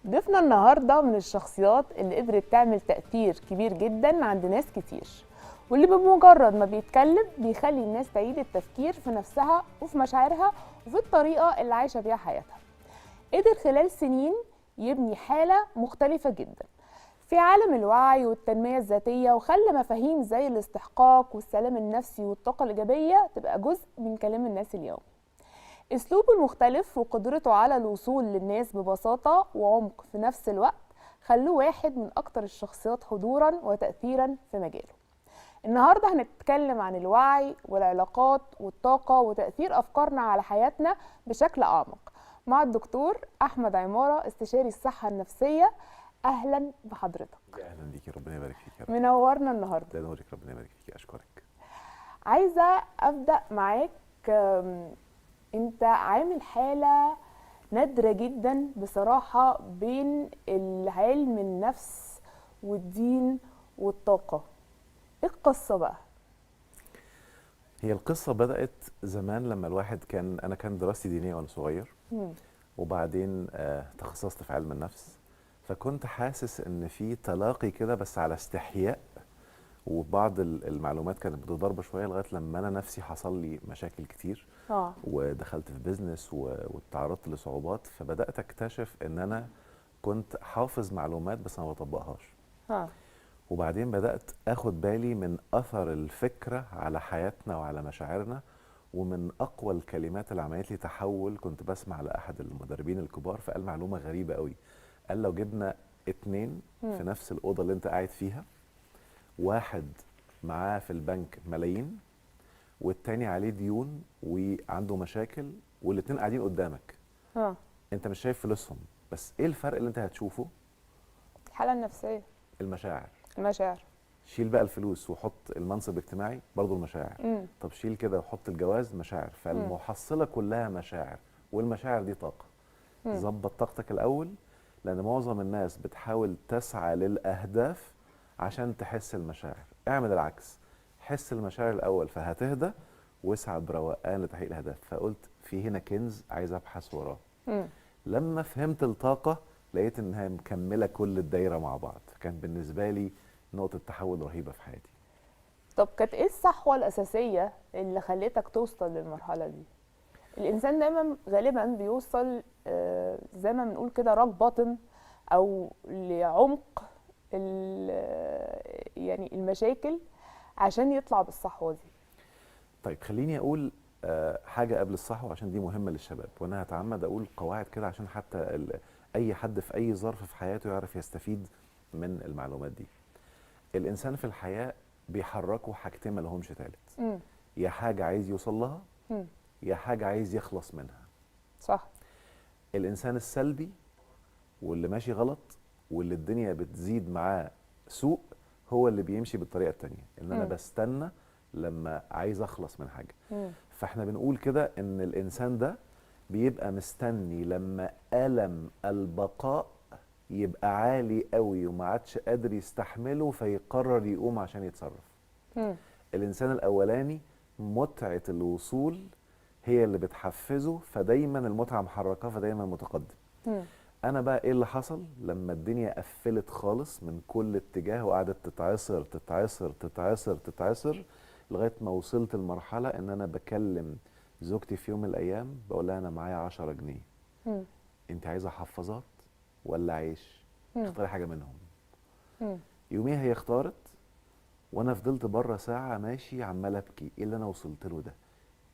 ضيفنا النهارده من الشخصيات اللي قدرت تعمل تأثير كبير جدا عند ناس كتير، واللي بمجرد ما بيتكلم بيخلي الناس تعيد التفكير في نفسها وفي مشاعرها وفي الطريقة اللي عايشة بيها حياتها. قدر خلال سنين يبني حالة مختلفة جدا في عالم الوعي والتنمية الذاتية، وخلى مفاهيم زي الاستحقاق والسلام النفسي والطاقة الإيجابية تبقى جزء من كلام الناس اليوم. اسلوبه المختلف وقدرته على الوصول للناس ببساطة وعمق في نفس الوقت خلوه واحد من اكتر الشخصيات حضورا وتأثيرا في مجاله. النهاردة هنتكلم عن الوعي والعلاقات والطاقة وتأثير افكارنا على حياتنا بشكل اعمق مع الدكتور احمد عمارة، استشاري الصحة النفسية. اهلا بحضرتك. اهلا بيكي، ربنا يبارك فيك يا رب. منورنا النهارده. ده نورك، ربنا يبارك فيكي، اشكرك. عايزة ابدأ معاك، انت عامل حالة نادرة جدا بصراحة بين العلم النفس والدين والطاقة. ايه القصة بقى؟ هي القصة بدأت زمان لما الواحد أنا كان دراستي دينية وأنا صغير. وبعدين تخصصت في علم النفس، فكنت حاسس إن في تلاقي كده بس على استحياء، وبعض المعلومات كانت بتضرب شوية لغاية لما أنا نفسي حصل لي مشاكل كتير. ودخلت في بيزنس واتعرضت لصعوبات، فبدأت أكتشف إن أنا كنت حافظ معلومات بس ما بطبقهاش. وبعدين بدأت أخد بالي من أثر الفكرة على حياتنا وعلى مشاعرنا، ومن أقوى الكلمات اللي عملت لي تحول كنت بسمع لأحد المدربين الكبار فقال معلومة غريبة قوي. قال لو جبنا 2 في نفس الأوضة اللي أنت قاعد فيها، واحد معاه في البنك ملايين والتاني عليه ديون وعنده مشاكل، والاتنين قاعدين قدامك، انت مش شايف فلوسهم، بس ايه الفرق اللي انت هتشوفه؟ الحالة النفسية، المشاعر. شيل بقى الفلوس وحط المنصب الاجتماعي، برضو المشاعر. طب شيل كده وحط الجواز، مشاعر. فالمحصلة كلها مشاعر، والمشاعر دي طاقة. ظبط طاقتك الأول، لأن معظم الناس بتحاول تسعى للأهداف عشان تحس المشاعر. اعمل العكس، حس المشاعر الأول فهتهدى، واسعى بروقان لتحقيق الهدف. فقلت في هنا كنز عايز أبحث وراه. لما فهمت الطاقة لقيت إنها مكملة كل الدايرة مع بعض، فكان بالنسبة لي نقطة تحول رهيبة في حياتي. طب كانت ايه الصحوة الأساسية اللي خلتك توصل للمرحلة دي؟ الإنسان دايما غالبا بيوصل زي ما بنقول كده روك بوتم، أو لعمق يعني المشاكل عشان يطلع بالصحوة دي. طيب خليني أقول حاجة قبل الصحوة عشان دي مهمة للشباب، وأنا هتعمد أقول قواعد كده عشان حتى أي حد في أي ظرف في حياته يعرف يستفيد من المعلومات دي. الإنسان في الحياة بيحركوا حاجتين ما لهمش تالت. يا حاجة عايز يوصل لها، يا حاجة عايز يخلص منها. صح. الإنسان السلبي واللي ماشي غلط واللي الدنيا بتزيد معاه سوء هو اللي بيمشي بالطريقة التانية، إن أنا بستنى لما عايز أخلص من حاجة. فإحنا بنقول كده إن الإنسان ده بيبقى مستني لما ألم البقاء يبقى عالي قوي وما عادش قادر يستحمله فيقرر يقوم عشان يتصرف. الإنسان الأولاني متعة الوصول هي اللي بتحفزه، فدايما المتعة محركة، فدايما متقدم. أنا بقى إيه اللي حصل لما الدنيا قفلت خالص من كل اتجاه وقعدت تتعصر تتعصر تتعصر تتعصر لغاية ما وصلت المرحلة إن أنا بكلم زوجتي في يوم من الأيام بقول لها أنا معايا 10 جنيه، أنت عايزة حفاظات ولا عيش؟ اختاري حاجة منهم. يوميها هي اختارت، وانا فضلت بره ساعه ماشي عمال ابكي. ايه اللي انا وصلت له ده؟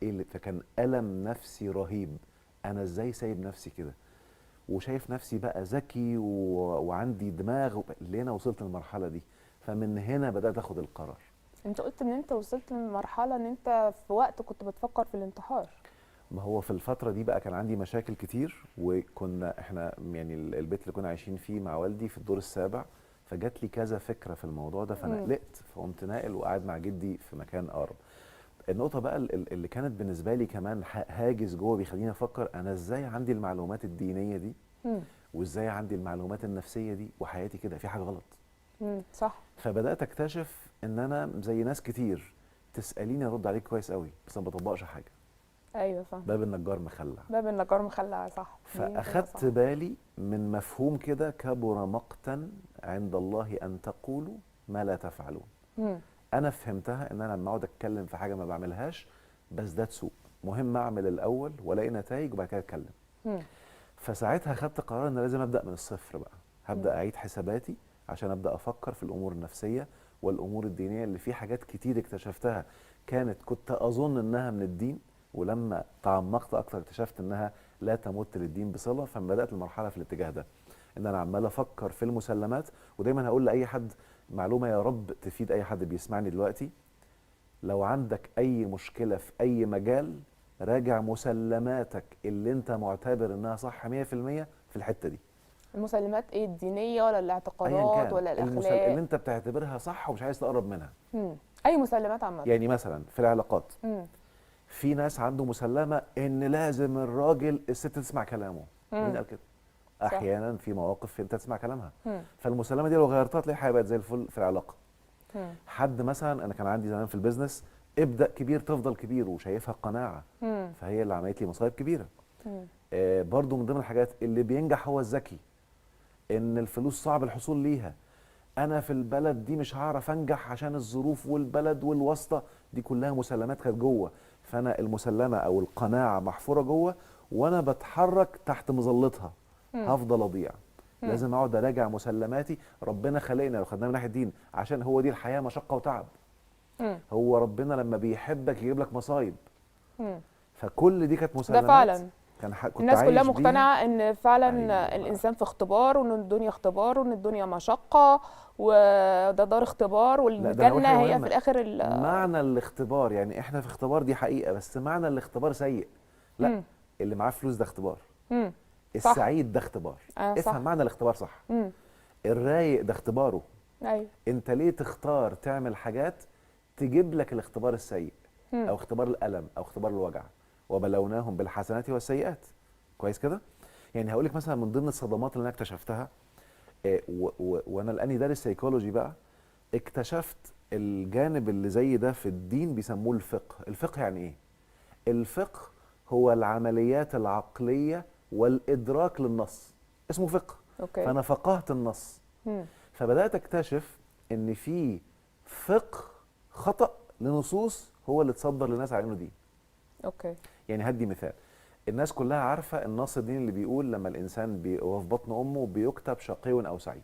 ايه اللي فكان الم نفسي رهيب. انا ازاي سايب نفسي كده وشايف نفسي بقى ذكي وعندي دماغ ليه انا وصلت للمرحله دي؟ فمن هنا بدات اخد القرار. انت قلت ان انت وصلت لمرحله ان انت في وقت كنت بتفكر في الانتحار. ما هو في الفتره دي بقى كان عندي مشاكل كتير، وكنا احنا يعني البيت اللي كنا عايشين فيه مع والدي في الدور السابع، فجات لي كذا فكره في الموضوع ده فنقلت، فقمت ناقل وقاعد مع جدي في مكان اقرب. النقطه بقى اللي كانت بالنسبه لي كمان هاجس جوه بيخليني افكر انا ازاي عندي المعلومات الدينيه دي وازاي عندي المعلومات النفسيه دي وحياتي كده في حاجه غلط. صح. فبدات اكتشف ان انا زي ناس كتير تساليني ارد عليك كويس قوي بس ما بطبقش حاجه. ايوه فاهم. باب النجار مخلع. باب النجار مخلع، صح. فاخدت بالي من مفهوم كده كبر مقتا عند الله ان تقولوا ما لا تفعلون. انا فهمتها ان انا لما اقعد اتكلم في حاجه ما بعملهاش بزداد سوء، مهم اعمل الاول والاقي نتائج وبعد كده اتكلم. فساعتها خدت قرار ان لازم ابدا من الصفر بقى، هبدا اعيد حساباتي عشان ابدا افكر في الامور النفسيه والامور الدينيه اللي في حاجات كتير اكتشفتها كنت اظن انها من الدين، ولما تعمقت اكتر اكتشفت انها لا تمت للدين بصله. فبدات المرحله في الاتجاه ده ان انا عمال افكر في المسلمات. ودايما هقول لاي حد معلومه يا رب تفيد اي حد بيسمعني دلوقتي: لو عندك اي مشكله في اي مجال راجع مسلماتك اللي انت معتبر انها صح 100% في الحته دي. المسلمات ايه؟ الدينيه ولا ايا الاعتقادات كان ولا اللي الاخلاق؟ انت بتعتبرها صح ومش عايز تقرب منها. اي مسلمات عامه. يعني مثلا في العلاقات في ناس عنده مسلمه ان لازم الراجل الست تسمع كلامه. مين قال كده؟ احيانا في مواقف انت تسمع كلامها. فالمسلمه دي لو غيرتها تلاقي الحياه بقت زي الفل في العلاقه. حد مثلا، انا كان عندي زمان في البيزنس ابدا كبير تفضل كبير وشايفها قناعه، فهي اللي عملت لي مصايب كبيره. برضو من ضمن الحاجات اللي بينجح هو الذكي، ان الفلوس صعب الحصول ليها. انا في البلد دي مش هعرف انجح عشان الظروف والبلد والواسطه، دي كلها مسلمات كانت جوه. فانا المسلمه او القناعه محفوره جوه وانا بتحرك تحت مظلتها، هفضل اضيع. لازم اقعد اراجع مسلماتي. ربنا خلقنا لو خدناها من ناحيه الدين عشان هو دي الحياه مشقه وتعب. هو ربنا لما بيحبك يجيب لك مصايب. فكل دي كانت مسلمات. ده فعلا كنت الناس كلها عايش مقتنعه ان فعلا أيوة. الانسان في اختبار، وان الدنيا اختبار، وان الدنيا مشقه، وده دار اختبار، لا، ده أنا أقول حاجة والجنه هي في مهمة. الاخر معنى الاختبار يعني احنا في اختبار، دي حقيقه، بس معنى الاختبار سيء. لا، اللي معاه فلوس ده اختبار. السعيد ده اختبار. افهم صح. معنى الاختبار صح. الرايق ده اختباره. ايوه. انت ليه تختار تعمل حاجات تجيب لك الاختبار السيء او اختبار الالم او اختبار الوجع؟ وبلوناهم بالحسنات والسيئات. كويس كده؟ يعني هقول لك مثلا من ضمن الصدمات اللي انا اكتشفتها، وانا الاني دارس سيكولوجي بقى، اكتشفت الجانب اللي زي ده في الدين بيسموه الفقه. الفقه يعني ايه؟ الفقه هو العمليات العقليه والادراك للنص، اسمه فقه. اوكي. فانا فقهت النص. فبدات اكتشف ان في فقه خطا لنصوص هو اللي اتصدر للناس على انه دين. اوكي. يعني هدي مثال. الناس كلها عارفه النص الديني اللي بيقول لما الانسان وهو في بطن امه بيكتب شقي او سعيد.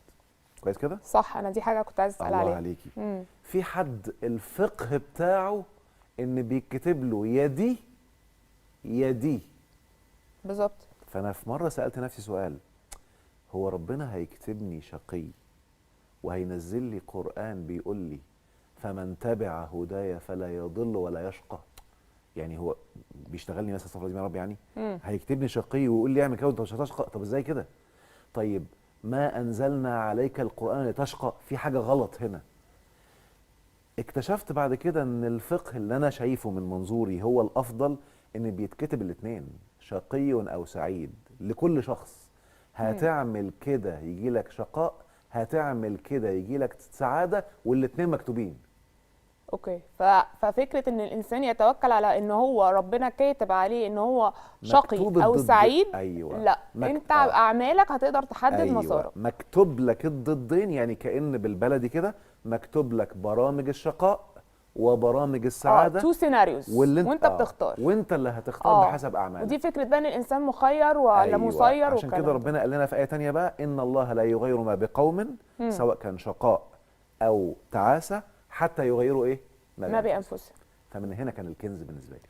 كويس كده؟ صح، انا دي حاجه كنت عايزه اسال الله عليها. عليكي. في حد الفقه بتاعه ان بيتكتب له يا دي يا دي. بالظبط. فانا في مره سالت نفسي سؤال: هو ربنا هيكتبني شقي وهينزل لي قرآن بيقول لي فمن تبع هدايا فلا يضل ولا يشقى؟ يعني هو بيشتغلني مثلا الصفحه دي يا رب؟ يعني هيكتبني شقي ويقول لي اعمل كده وانت مش هتشقى؟ طب ازاي كده؟ طيب ما انزلنا عليك القرآن لتشقى، في حاجه غلط هنا. اكتشفت بعد كده ان الفقه اللي انا شايفه من منظوري هو الافضل، ان بيتكتب الاثنين شقي او سعيد لكل شخص. هتعمل كده يجي لك شقاء، هتعمل كده يجي لك سعاده، والاثنين مكتوبين. اوكي. ففكره ان الانسان يتوكل على ان هو ربنا كاتب عليه ان هو شقي مكتوب او الضد. سعيد. ايوه. لا، انت اعمالك هتقدر تحدد أيوة. مسارك. مكتوب لك الضدين، يعني كأن بالبلدي كده مكتوب لك برامج الشقاء وبرامج السعاده. تو سيناريوز وانت بتختار. وانت اللي هتختار بحسب اعمالك. ودي فكره بقى ان الانسان مخير ولا مسير. عشان كده ربنا قال لنا في ايه تانية بقى: ان الله لا يغير ما بقوم سواء كان شقاء او تعاسه حتى يغيروا ايه ما بانفسهم. فمن هنا كان الكنز بالنسبه لي.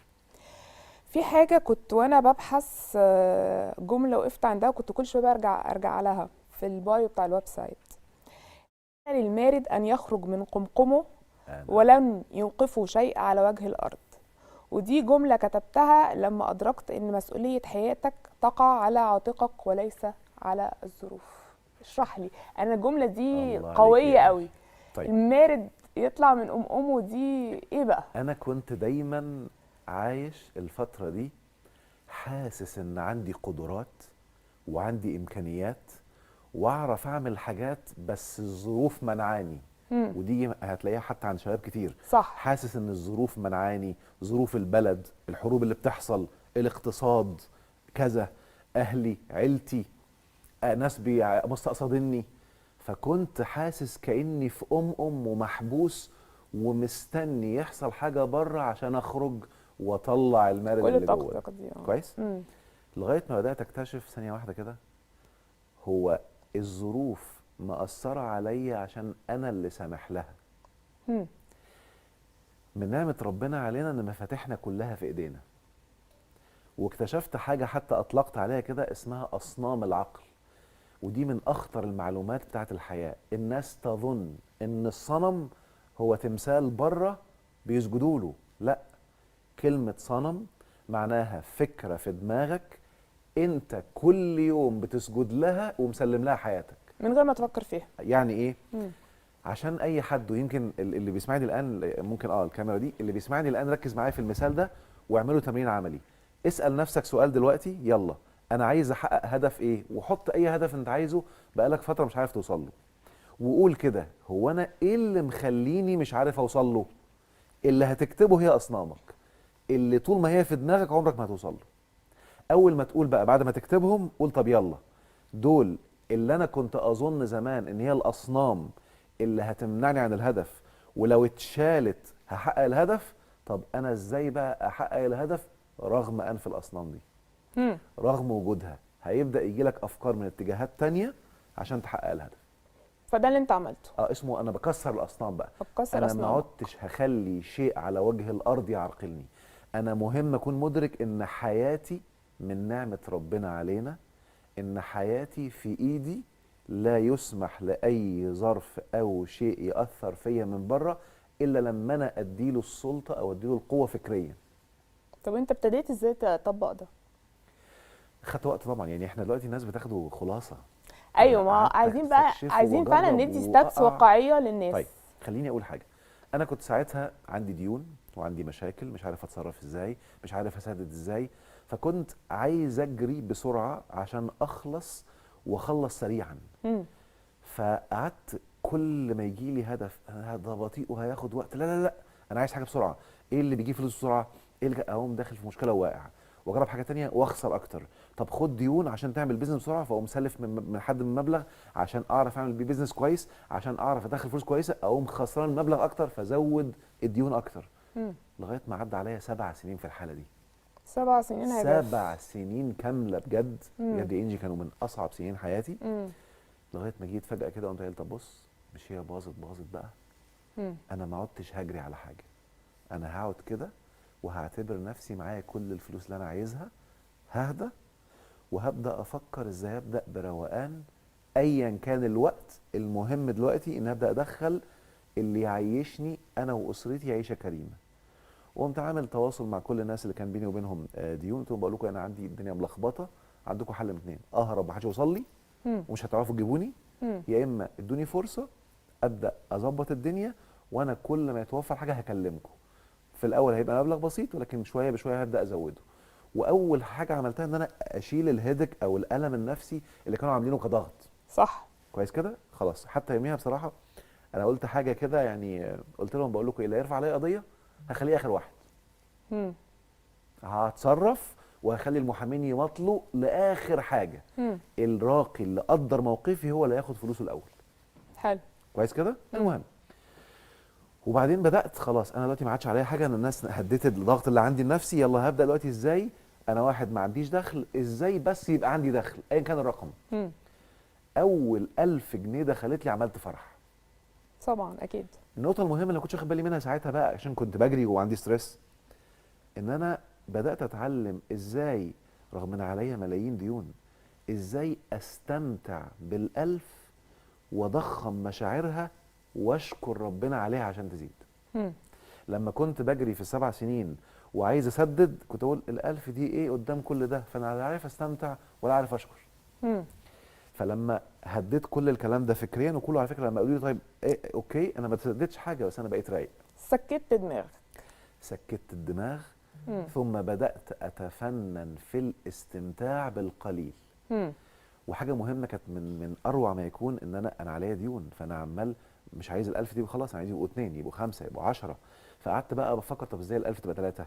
في حاجه كنت وانا ببحث جمله وقفت عندها وكنت كل شويه ارجع لها في البايو بتاع الويب سايت: للمارد ان يخرج من قمقمه ولن يوقفوا شيء على وجه الأرض. ودي جملة كتبتها لما أدركت إن مسؤولية حياتك تقع على عاتقك وليس على الظروف. اشرح لي، أنا الجملة دي قوية قوي. طيب. المارد يطلع من أمه دي إيه بقى؟ أنا كنت دايما عايش الفترة دي حاسس إن عندي قدرات وعندي إمكانيات وأعرف أعمل حاجات، بس الظروف منعاني. ودي هتلاقيها حتى عند شباب كتير. صح. حاسس ان الظروف منعاني، ظروف البلد، الحروب اللي بتحصل، الاقتصاد، كذا، اهلي، عيلتي. ناس مستقصدني. فكنت حاسس كاني في ومحبوس ومستني يحصل حاجه بره عشان اخرج واطلع المارد كل اللي جوه ده. طاقتك دي كويس. لغايه ما بدات اكتشف ثانيه واحده كده، هو الظروف مأثره عليا عشان انا اللي سامح لها. مم. من نعمه ربنا علينا ان مفاتيحنا كلها في ايدينا. واكتشفت حاجه حتى اطلقت عليها كده اسمها اصنام العقل. ودي من اخطر المعلومات بتاعت الحياه. الناس تظن ان الصنم هو تمثال بره بيسجدوا له. لا، كلمه صنم معناها فكره في دماغك انت كل يوم بتسجد لها ومسلم لها حياتك من غير ما تفكر فيها. يعني ايه؟ مم. عشان اي حد، ويمكن اللي بيسمعني الان ممكن الكاميرا دي، اللي بيسمعني الان ركز معايا في المثال ده واعملوا تمرين عملي. اسال نفسك سؤال دلوقتي، يلا انا عايز احقق هدف ايه، وحط اي هدف انت عايزه بقالك فتره مش عارف توصل له، وقول كده هو انا ايه اللي مخليني مش عارف اوصل له. اللي هتكتبه هي اصنامك، اللي طول ما هي في دماغك عمرك ما هتوصل له. اول ما تقول بقى بعد ما تكتبهم، قول طب يلا دول اللي انا كنت اظن زمان ان هي الاصنام اللي هتمنعني عن الهدف، ولو اتشالت هحقق الهدف. طب انا ازاي بقى احقق الهدف رغم انف الاصنام دي؟ رغم وجودها هيبدا يجي لك افكار من اتجاهات تانية عشان تحقق الهدف. فده اللي انت عملته. اسمه انا بكسر الاصنام بقى. بتكسر انا ما اصنام. عدتش هخلي شيء على وجه الارض يعرقلني. انا مهم اكون مدرك ان حياتي من نعمه ربنا علينا، ان حياتي في ايدي، لا يسمح لاي ظرف او شيء ياثر فيا من بره الا لما انا اديله السلطه او اديله القوه فكريا. طب انت ابتديت ازاي تطبق ده؟ خدت وقت طبعا، يعني احنا دلوقتي الناس بتاخده خلاصه. ايوه، ما قعدت عايزين بقى، استكشفه عايزين فعلا وأجرب ندي ستابس وأقع. واقعيه للناس. طيب خليني اقول حاجه. انا كنت ساعتها عندي ديون وعندي مشاكل، مش عارف اتصرف ازاي، مش عارف اسدد ازاي. فكنت عايز اجري بسرعه عشان اخلص واخلص سريعا. فقعدت كل ما يجي لي هدف، ده بطيء وهياخد وقت، لا لا لا، انا عايز حاجه بسرعه. ايه اللي بيجيب فلوس بسرعه؟ ايه اللي اقوم داخل في مشكله وواقع واجرب حاجه تانية واخسر اكتر. طب خد ديون عشان تعمل بيزنس بسرعه، فاقوم سلف من حد من مبلغ عشان اعرف اعمل بيه بيزنس كويس، عشان اعرف ادخل فلوس كويسه، اقوم خسران مبلغ اكتر فزود الديون اكتر. لغايه ما عدى عليا 7 سنين في الحاله دي. 7 سنين هيبقى 7 سنين كامله بجد. بجد يا انجي كانوا من اصعب سنين حياتي. لغايه ما جيت فجاه كده قمت قايل طب بص، مش هي باظت بقى. انا ما عدتش هجري على حاجه. انا هقعد كده وهعتبر نفسي معايا كل الفلوس اللي انا عايزها، ههدى وهبدا افكر ازاي ابدا بروقان ايا كان الوقت. المهم دلوقتي ان ابدا ادخل اللي يعيشني انا واسرتي عيشه كريمه. وقمت عامل تواصل مع كل الناس اللي كان بيني وبينهم ديون. قلت لهم بقول لكم انا عندي الدنيا ملخبطه، عندكم حل من اتنين: اهرب محدش يوصل لي ومش هتعرفوا تجيبوني، يا اما ادوني فرصه ابدا اظبط الدنيا، وانا كل ما يتوفر حاجه هكلمكم. في الاول هيبقى مبلغ بسيط، ولكن شويه بشويه هبدا ازوده. واول حاجه عملتها ان انا اشيل الهيدك او الالم النفسي اللي كانوا عاملينه كضغط. صح. كويس كده خلاص. حتى يوميها بصراحه انا قلت حاجه كده، يعني قلت لهم بقول لكم اللي يرفع عليا قضيه هخليه اخر واحد. هتصرف وهخلي المحامين يمطلوا لاخر حاجه. الراقي اللي قدر موقفي هو اللي هياخد فلوسه الاول. حلو. كويس كده. المهم وبعدين بدات خلاص، انا دلوقتي ما عادش عليا حاجه، انا الناس هديت الضغط اللي عندي لنفسي. يلا هبدا دلوقتي ازاي انا واحد ما عنديش دخل، ازاي بس يبقى عندي دخل ايا كان الرقم. اول 1000 جنيه دخلت لي عملت فرح. طبعا اكيد. النقطه المهمه اللي ما كنتش واخد بالي منها ساعتها بقى عشان كنت بجري وعندي ستريس، ان انا بدات اتعلم ازاي رغم ان عليا ملايين ديون ازاي استمتع بالالف واضخم مشاعرها واشكر ربنا عليها عشان تزيد. لما كنت بجري في ال7 سنين وعايز اسدد، كنت اقول ال1000 دي ايه قدام كل ده، فانا لا عارف استمتع ولا عارف اشكر. فلما هديت كل الكلام ده فكريا، وكله على فكره لما قالوا لي طيب إيه اوكي انا ما سددتش حاجه بس انا بقيت رايق. سكت دماغك. سكت الدماغ. ثم بدات اتفنن في الاستمتاع بالقليل. وحاجه مهمه كانت من اروع ما يكون ان انا عليا ديون، فانا عمال مش عايز ال1000 دي خلاص، انا عايز يبقوا 2 يبقوا 5 يبقوا 10. فقعدت بقى بفكر طب ازاي ال1000 تبقى 3،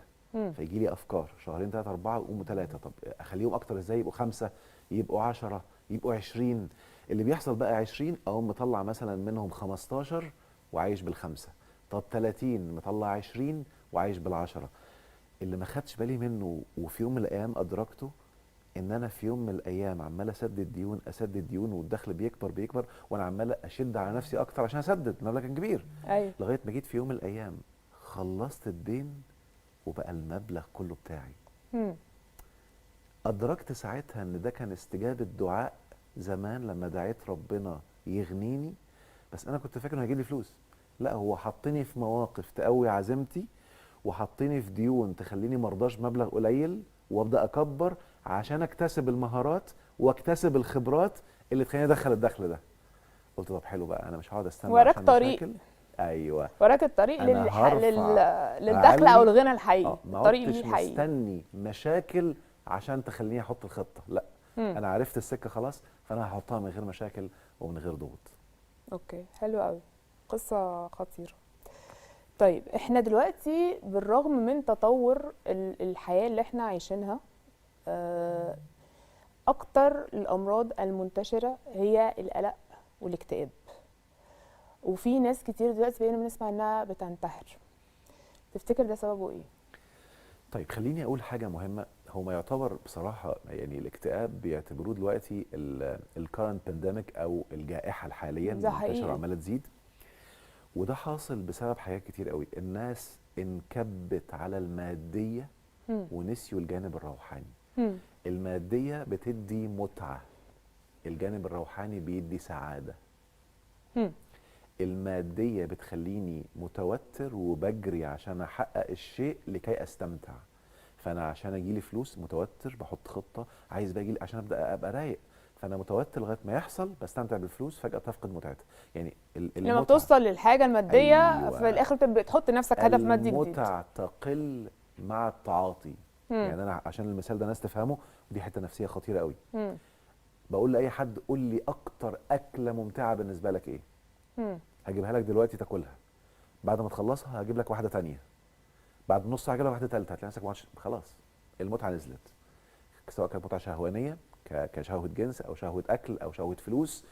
فيجي لي افكار شهرين 3 4 يقوموا 3، طب اخليهم اكتر ازاي يبقوا 5 يبقوا 10 يبقوا 20. اللي بيحصل بقى 20 اقوم مطلع مثلا منهم 15 وعايش بالخمسه. طب 30 مطلع 20 وعايش بالعشره. اللي ما خدش بالي منه وفي يوم من الايام ادركته، ان انا في يوم من الايام عمال اسدد ديون اسدد ديون، والدخل بيكبر بيكبر، وانا عمال اشد على نفسي اكتر عشان اسدد، المبلغ كان كبير. ايوه. لغايه ما جيت في يوم من الايام خلصت الدين وبقى المبلغ كله بتاعي. مم. ادركت ساعتها ان ده كان استجابه دعاء زمان لما دعيت ربنا يغنيني، بس انا كنت فاكر انه هيجيب لي فلوس. لا، هو حطني في مواقف تقوي عزيمتي، وحطني في ديون تخليني مرضاش مبلغ قليل، وابدا اكبر عشان اكتسب المهارات واكتسب الخبرات اللي تخليني ادخل الدخل ده. قلت طب حلو بقى، انا مش هقعد استنى وراك عشان طريق. مشاكل. ايوه، وراك الطريق انا هرفع للدخل او اعلي. الغنى الحقيقي، ما الطريق ليه عدتش الحقيقي. مستني مشاكل عشان تخليني احط الخطه، لا. مم. انا عرفت السكه خلاص، فانا هحطها من غير مشاكل ومن غير ضغوط. اوكي، حلو قوي، قصة خطيرة. طيب احنا دلوقتي بالرغم من تطور الحياة اللي احنا عايشينها، آه، اكتر الامراض المنتشرة هي القلق والاكتئاب، وفي ناس كتير دلوقتي بقينا بنسمع انها بتنتحر. تفتكر ده سببه ايه؟ طيب خليني اقول حاجه مهمه. هو ما يعتبر بصراحه، يعني الاكتئاب بيعتبروه دلوقتي الكرنت بانديميك او الجائحه الحاليه ده المنتشره حقيقي. وعماله تزيد. وده حاصل بسبب حاجات كتير قوي. الناس انكبت على الماديه مم. ونسيوا الجانب الروحاني. مم. الماديه بتدي متعه، الجانب الروحاني بيدي سعاده. مم. المادية بتخليني متوتر وبجري عشان أحقق الشيء لكي أستمتع. فأنا عشان أجيلي فلوس متوتر، بحط خطة عايز بقى عشان أبقى رايق. فأنا متوتر لغاية ما يحصل، بستمتع بالفلوس، فجأة تفقد متعتها. يعني لما المتعة. بتوصل للحاجة المادية في أيوة، الاخر بتحط لنفسك هدف مادي جديد. المتع تقل مع التعاطي. مم. يعني أنا عشان المثال ده ناس تفهمه، ودي حتة نفسية خطيرة قوي. مم. بقول لأي حد قول لي أكتر أكلة ممتعة بالنسبة لك إيه؟ مم. هجيبها لك دلوقتي تاكلها، بعد ما تخلصها هجيب لك واحده تانية، بعد نص ساعه هجيب لك واحده ثالثه، هتلاقي نفسك خلاص المتعه نزلت. سواء كانت متعه شهوانيه كشهوه جنس او شهوه اكل او شهوه فلوس،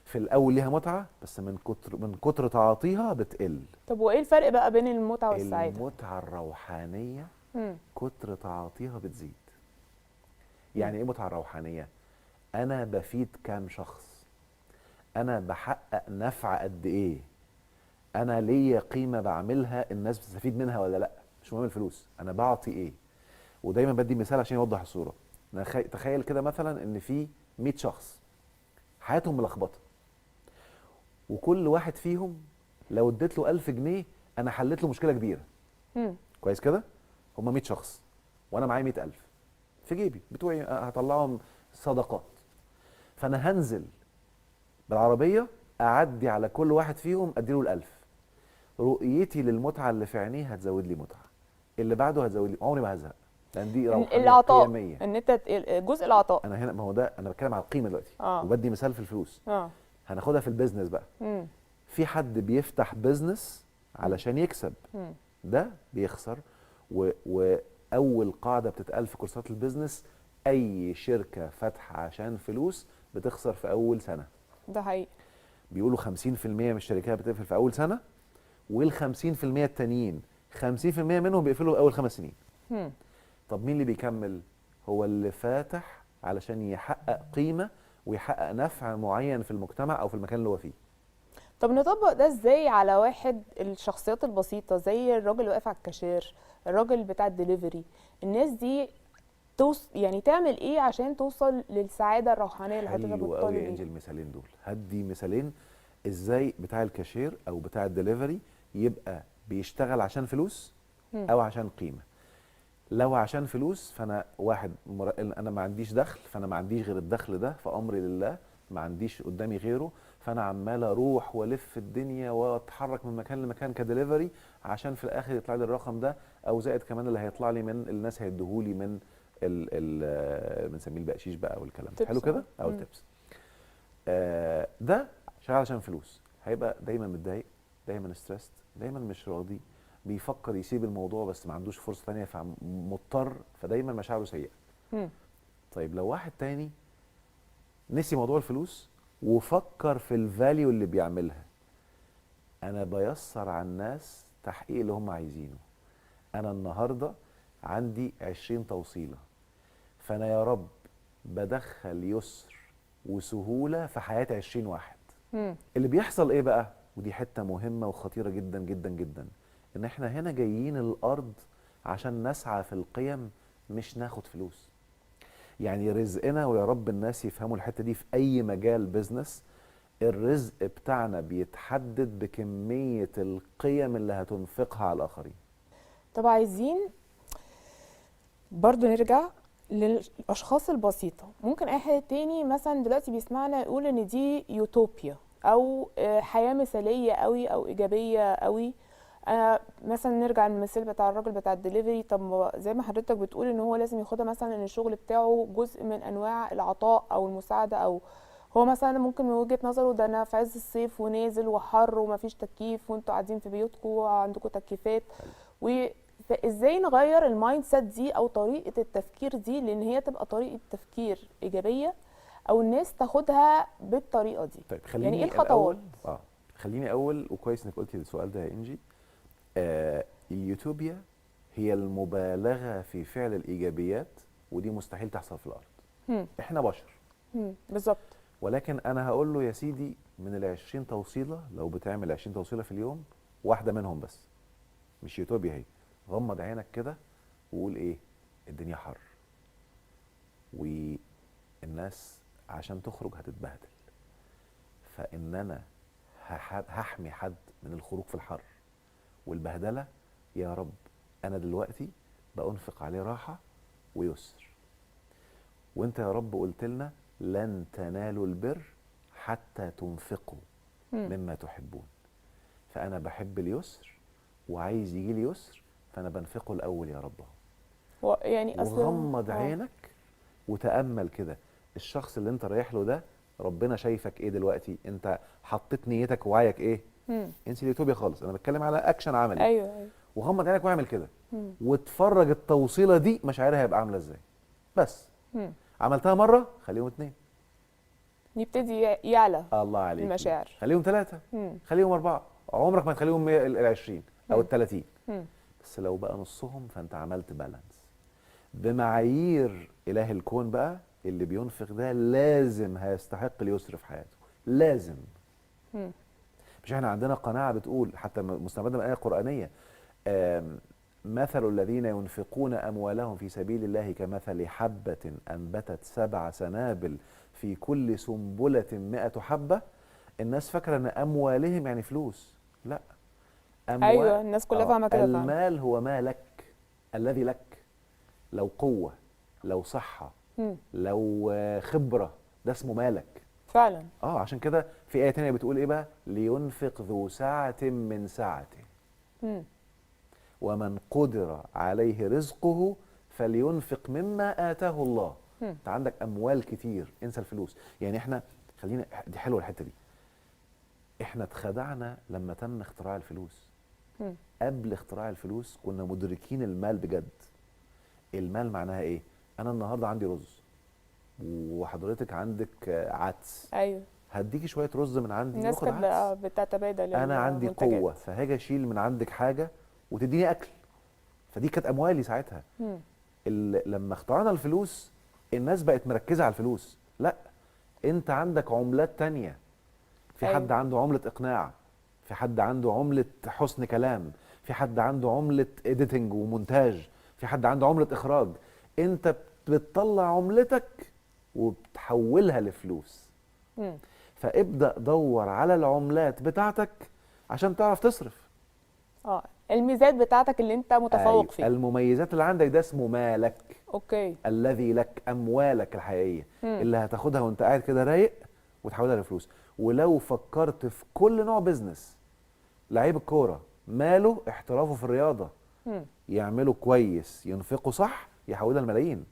في الاول ليها متعه، بس من كتر تعاطيها بتقل. طب وايه الفرق بقى بين المتعة والسعادة؟ المتعه الروحانيه مم. كتر تعاطيها بتزيد. مم. يعني ايه متعه روحانيه؟ انا بفيد كام شخص، انا بحقق نفع قد ايه، انا ليا قيمه بعملها الناس بتستفيد منها ولا لا. مش مهم الفلوس، انا بعطي ايه. ودايما بدي مثال عشان يوضح الصوره. تخيل كده مثلا ان في 100 شخص حياتهم ملخبطه، وكل واحد فيهم لو اديت له 1000 جنيه انا حليت له مشكله كبيره. مم. كويس كده؟ هم 100 شخص وانا معايا 100,000 في جيبي بتوعي، هطلعهم صدقات. فانا هنزل بالعربيه اعدي على كل واحد فيهم اديله ال1000. رؤيتي للمتعه اللي في عينيه هتزود لي متعه، اللي بعده هتزود لي، عمري ما هزهق، لان دي روحانيه العطاء، قيميه. ان انت جزء العطاء. انا هنا، ما هو ده انا بتكلم على القيمه دلوقتي، اه. وبدي مثال في الفلوس. اه. هناخدها في البيزنس بقى. مم. في حد بيفتح بيزنس علشان يكسب، مم. ده بيخسر. واول قاعده بتتقال في كورسات البيزنس، اي شركه فاتحه عشان فلوس بتخسر في اول سنه. ده حقيقي. بيقولوا 50% من الشركات بتقفل في اول سنه، وال50% التانيين 50% منهم بيقفلوا اول 5 سنين. مم. طب مين اللي بيكمل؟ هو اللي فاتح علشان يحقق قيمه ويحقق نفع معين في المجتمع او في المكان اللي هو فيه. طب نطبق ده ازاي على واحد الشخصيات البسيطة زي الراجل اللي واقف على الكاشير، الراجل بتاع الدليفري؟ الناس دي يعني تعمل ايه عشان توصل للسعادة الروحانية اللي حضرتك حلو بتطالب قوي يا بيها؟ انجل المثالين دول. هدي مثالين ازاي بتاع الكاشير او بتاع الدليفري يبقى بيشتغل عشان فلوس او عشان قيمه. لو عشان فلوس، فانا واحد انا ما عنديش دخل، فانا ما عنديش غير الدخل ده، فامري لله، ما عنديش قدامي غيره، فانا عمال اروح والف الدنيا واتحرك من مكان لمكان كدليفري عشان في الاخر يطلع لي الرقم ده، او زائد كمان اللي هيطلع لي من الناس هيديهولي من بنسميه البقشيش بقى والكلام ده. حلو كده؟ او التبس. ده شغال عشان فلوس، هيبقى دايما متضايق، دايما ستريسد، دايما مش راضي، بيفكر يسيب الموضوع بس ما عندوش فرصه ثانيه فمضطر، فدايما مشاعره سيئه. مم. طيب لو واحد تاني نسي موضوع الفلوس وفكر في الفاليو اللي بيعملها. انا بيسر على الناس تحقيق اللي هم عايزينه. انا النهارده عندي 20 توصيله، فانا يا رب بدخل يسر وسهوله في حياه 20 واحد. اللي بيحصل ايه بقى؟ ودي حته مهمه وخطيره جدا جدا جدا، ان احنا هنا جايين الارض عشان نسعى في القيم، مش ناخد فلوس. يعني رزقنا، ويا رب الناس يفهموا الحته دي في اي مجال بيزنس، الرزق بتاعنا بيتحدد بكميه القيم اللي هتنفقها على الاخرين. طب عايزين برضو نرجع للأشخاص البسيطة. ممكن أي حد تاني مثلا دلوقتي بيسمعنا يقول إن دي يوتوبيا أو حياة مثالية قوي أو إيجابية قوي. مثلا نرجع للمثال بتاع الراجل بتاع الدليفري. طب زي ما حضرتك بتقول إن هو لازم ياخدها مثلا إن الشغل بتاعه جزء من أنواع العطاء أو المساعدة، أو هو مثلا ممكن من وجهة نظره ده أنا في عز الصيف ونازل وحر ومفيش تكييف وانتوا قاعدين في بيوتكم وعندكم تكييفات. فازاي نغير المايند سيت دي او طريقه التفكير دي، لان هي تبقى طريقه تفكير ايجابيه او الناس تاخدها بالطريقه دي؟ طيب يعني ايه خليني الخطوات؟ الاول خليني اول، وكويس انك قلتي السؤال ده يا انجي. اليوتوبيا هي المبالغه في فعل الايجابيات، ودي مستحيل تحصل في الارض. احنا بشر. بالظبط. ولكن انا هقول له يا سيدي، من ال 20 توصيله لو بتعمل 20 توصيله في اليوم، واحده منهم بس مش يوتوبيا هي. غمض عينك كده وقول ايه؟ الدنيا حر والناس عشان تخرج هتتبهدل، فان انا هحمي حد من الخروج في الحر والبهدله. يا رب انا دلوقتي بأنفق عليه راحه ويسر، وانت يا رب قلت لنا لن تنالوا البر حتى تنفقوا مما تحبون. فانا بحب اليسر وعايز يجي لي يسر، فانا بنفقه الاول يا رب. يعني وغمض عينك وتأمل كده، الشخص اللي انت رايح له ده ربنا شايفك ايه دلوقتي؟ انت حطيت نيتك ووعيك ايه؟ انسي اليوتوبيا خالص، انا بتكلم على اكشن عملي. ايوه. وغمض عينك واعمل كده واتفرج التوصيله دي مشاعرها هيبقى عامله ازاي. بس عملتها مره، خليهم 2، يبتدي يعلى الله عليك، المشاعر. خليهم 3، خليهم 4. عمرك ما تخليهم ال 20 او ال 30. بس لو بقى نصهم فانت عملت بالانس بمعايير اله الكون. بقى اللي بينفق ده لازم هيستحق اليسر في حياته، لازم. مش احنا عندنا قناعه بتقول، حتى مستمده من ايه قرانيه، مثل الذين ينفقون اموالهم في سبيل الله كمثل حبه انبتت 7 سنابل في كل سنبله 100 حبه. الناس فاكره ان اموالهم يعني فلوس، لا. ايوه الناس كلها فاهمه كده فعلا. المال هو مالك الذي لك، لو قوه، لو صحه، لو خبره، ده اسمه مالك فعلا. عشان كده في آية تانية بتقول ايه بقى؟ لينفق ذو سعة من سعته ومن قدر عليه رزقه فلينفق مما آتاه الله. انت عندك اموال كتير، انسى الفلوس. يعني احنا خلينا، دي حلوه الحته دي، احنا اتخدعنا لما تم اختراع الفلوس. قبل اختراع الفلوس كنا مدركين المال بجد. المال معناها ايه؟ انا النهارده عندي رز وحضرتك عندك عدس. ايوه. هديكي شويه رز من عندي الناس واخد كانت عدس. بتتبادل انا عندي المنتجات. قوه فهاجي اشيل من عندك حاجه وتديني اكل. فدي كانت اموالي ساعتها. لما اخترعنا الفلوس الناس بقت مركزه على الفلوس. لا، انت عندك عملات تانية. في أيوة. حد عنده عمله اقناع، في حد عنده عمله حسن كلام، في حد عنده عمله اديتنج ومونتاج، في حد عنده عمله اخراج. انت بتطلع عملتك وبتحولها لفلوس. فابدأ دور على العملات بتاعتك عشان تعرف تصرف. الميزات بتاعتك اللي انت متفوق فيها، المميزات اللي عندك، ده اسمه مالك. اوكي. الذي لك، اموالك الحقيقيه اللي هتاخدها وانت قاعد كده رايق وتحولها لفلوس. ولو فكرت في كل نوع بيزنس، لعيب الكوره ماله احترافه في الرياضه، يعمله كويس، ينفقه صح، يحولها لملايين.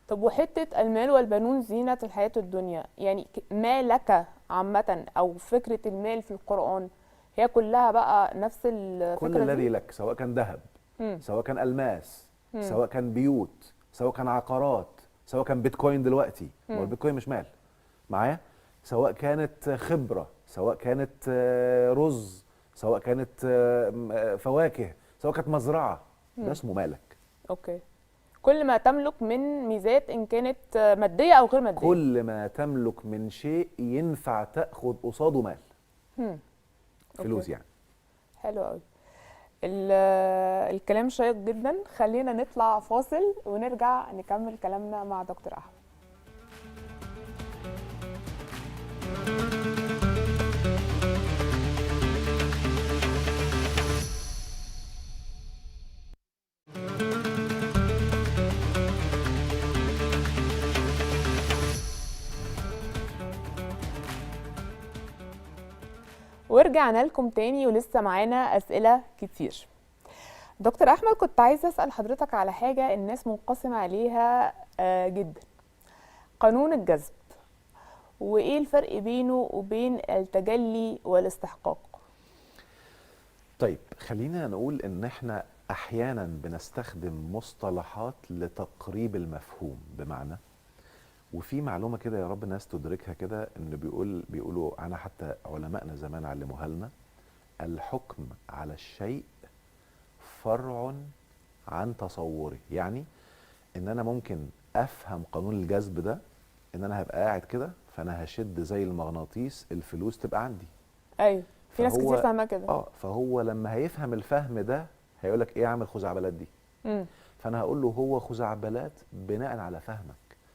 طب وحته المال والبنون زينه الحياه الدنيا، يعني مالك عامه او فكره المال في القران هي كلها بقى نفس الفكره كل الذي دي؟ لك، سواء كان ذهب، سواء كان الماس، سواء كان بيوت، سواء كان عقارات، سواء كان بيتكوين دلوقتي. هو البيتكوين مش مال، معايا؟ سواء كانت خبره، سواء كانت رز، سواء كانت فواكه، سواء كانت مزرعه، ده اسمه مالك. اوكي. كل ما تملك من ميزات ان كانت ماديه او غير ماديه. كل ما تملك من شيء ينفع تاخد قصاده مال، فلوس أوكي. يعني. حلو قوي. الكلام شيق جدا. خلينا نطلع فاصل ونرجع نكمل كلامنا مع دكتور احمد. ورجعنا لكم تاني ولسه معانا اسئله كتير. دكتور احمد، كنت عايزه اسال حضرتك على حاجه الناس منقسمه عليها جدا. قانون الجذب، وايه الفرق بينه وبين التجلي والاستحقاق؟ طيب خلينا نقول ان احنا احيانا بنستخدم مصطلحات لتقريب المفهوم، بمعنى وفي معلومه كده يا رب الناس تدركها كده، ان بيقولوا انا حتى علمائنا زمان علموها لنا: الحكم على الشيء فرع عن تصوره. يعني ان انا ممكن افهم قانون الجذب ده ان انا هبقى قاعد كده، فانا هشد زي المغناطيس الفلوس تبقى عندي. ايوه، في ناس كتير فهو فاهمه كده. فهو لما هيفهم الفهم ده هيقول لك ايه يا عم الخزعبلات دي؟ فانا هقول له هو خزعبلات بناء على فهمك.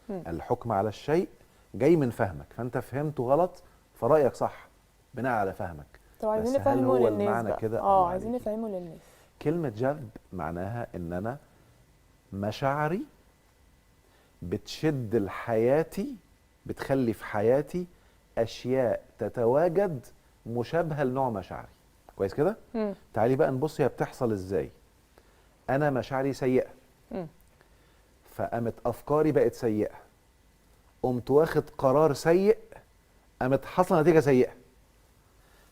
الحكم على الشيء جاي من فهمك، فانت فهمته غلط فرايك صح بناء على فهمك. طب عايزين بس هل نفهمه هو للناس المعنى بقى. كده؟ الله عايزين عليكي. نفهمه للناس. كلمة جذب معناها ان انا مشاعري بتشد لحياتي، بتخلي في حياتي اشياء تتواجد مشابهة لنوع مشاعري. كويس كده؟ تعالي بقى نبص هي بتحصل ازاي. انا مشاعري سيئة، فقامت افكاري بقت سيئة، قمت واخد قرار سيء، قامت حصل نتيجة سيئة،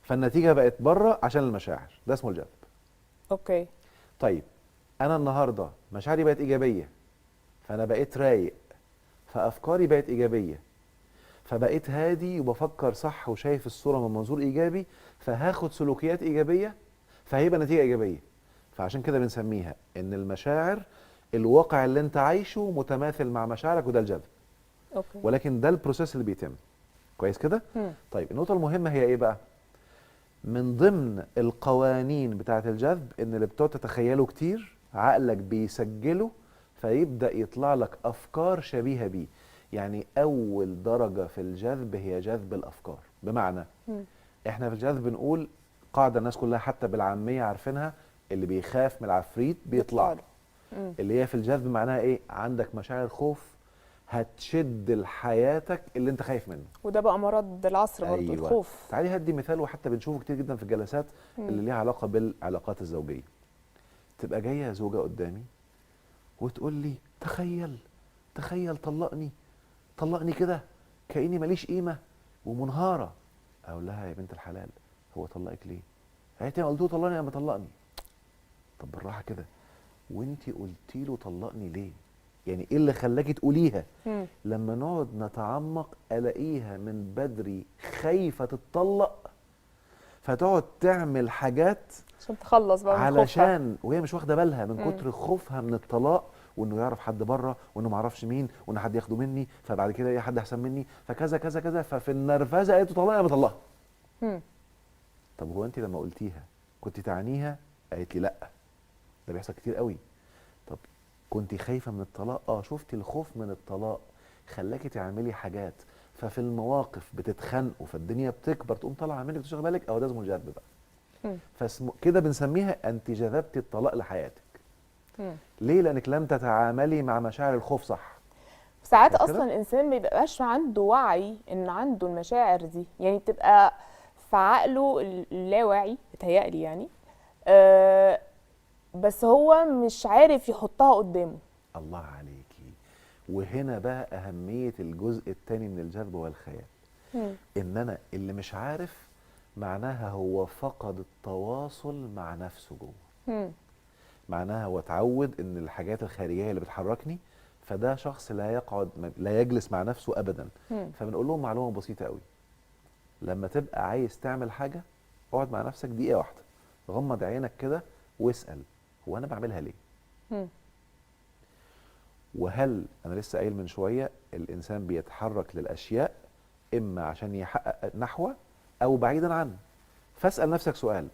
فالنتيجة بقت بره عشان المشاعر. ده اسمه الجذب. اوكي. طيب انا النهارده مشاعري بقت ايجابيه، فانا بقيت رايق، فافكاري بقت ايجابيه، فبقيت هادي وبفكر صح وشايف الصوره من منظور ايجابي، فهاخد سلوكيات ايجابيه، فهيبقى نتيجه ايجابيه. فعشان كده بنسميها ان المشاعر الواقع اللي انت عايشه متماثل مع مشاعرك، وده الجذب. اوكي. ولكن ده البروسيس اللي بيتم. كويس كده؟ طيب النقطه المهمه هي ايه بقى؟ من ضمن القوانين بتاعة الجذب ان اللي بتقعد تتخيله كتير عقلك بيسجله، فيبدأ يطلع لك افكار شبيهة بيه. يعني اول درجة في الجذب هي جذب الافكار. بمعنى احنا في الجذب بنقول قاعدة الناس كلها حتى بالعامية عارفينها: اللي بيخاف من العفريت بيطلع له. اللي هي في الجذب معناها ايه؟ عندك مشاعر خوف هتشد لحياتك اللي انت خايف منه. وده بقى مرض العصر برضه. أيوة. الخوف. تعالي هدي مثال وحتى بنشوفه كتير جدا في الجلسات اللي ليها علاقه بالعلاقات الزوجيه. تبقى جايه زوجه قدامي وتقول لي تخيل طلقني، طلقني كده كاني ماليش قيمه ومنهاره. اقول لها يا بنت الحلال هو طلقك ليه؟ قالت لي قلت له طلقني يا ما طلقني. طب بالراحه كده، وانتي قلتي له طلقني ليه؟ يعني ايه اللي خلاكي تقوليها؟ لما نقعد نتعمق الاقيها من بدري خايفه تتطلق، فتقعد تعمل حاجات عشان تخلص بقى من خوفها، علشان وهي مش واخده بالها من كتر خوفها من الطلاق، وانه يعرف حد بره، وانه ما يعرفش مين، وان حد ياخده مني، فبعد كده اي حد احسن مني، فكذا كذا كذا، ففي النرفزه قالت له طلقها يا مطلقها. طب هو انت لما قلتيها كنت تعنيها؟ قالت لي لا. ده بيحصل كتير قوي. طب كنت خايفه من الطلاق؟ شفتي الخوف من الطلاق خلاكي تعملي حاجات، ففي المواقف بتتخانقوا فالدنيا بتكبر تقوم طالعه منك تشغل بالك، ده اسمه الجذب بقى. فاسمه كده بنسميها انت جذبتي الطلاق لحياتك. ليه؟ لانك لم تتعاملي مع مشاعر الخوف صح. ساعات اصلا الانسان ما بيبقاش عنده وعي ان عنده المشاعر دي، يعني بتبقى في عقله اللاواعي بتهيألي يعني، بس هو مش عارف يحطها قدامه. الله عليكي. وهنا بقى أهمية الجزء الثاني من الجذب والخيال. إن أنا اللي مش عارف معناها هو فقد التواصل مع نفسه جوه. معناها هو اتعود إن الحاجات الخارجية اللي بتحركني، فده شخص لا يجلس مع نفسه ابدا. مم. فبنقول لهم معلومه بسيطه قوي: لما تبقى عايز تعمل حاجه اقعد مع نفسك دقيقه واحده، غمض عينك كده واسال هو انا بعملها ليه؟ مم. وهل انا لسه قايل من شويه الانسان بيتحرك للاشياء اما عشان يحقق نحو او بعيدا عنه. فاسال نفسك سؤال: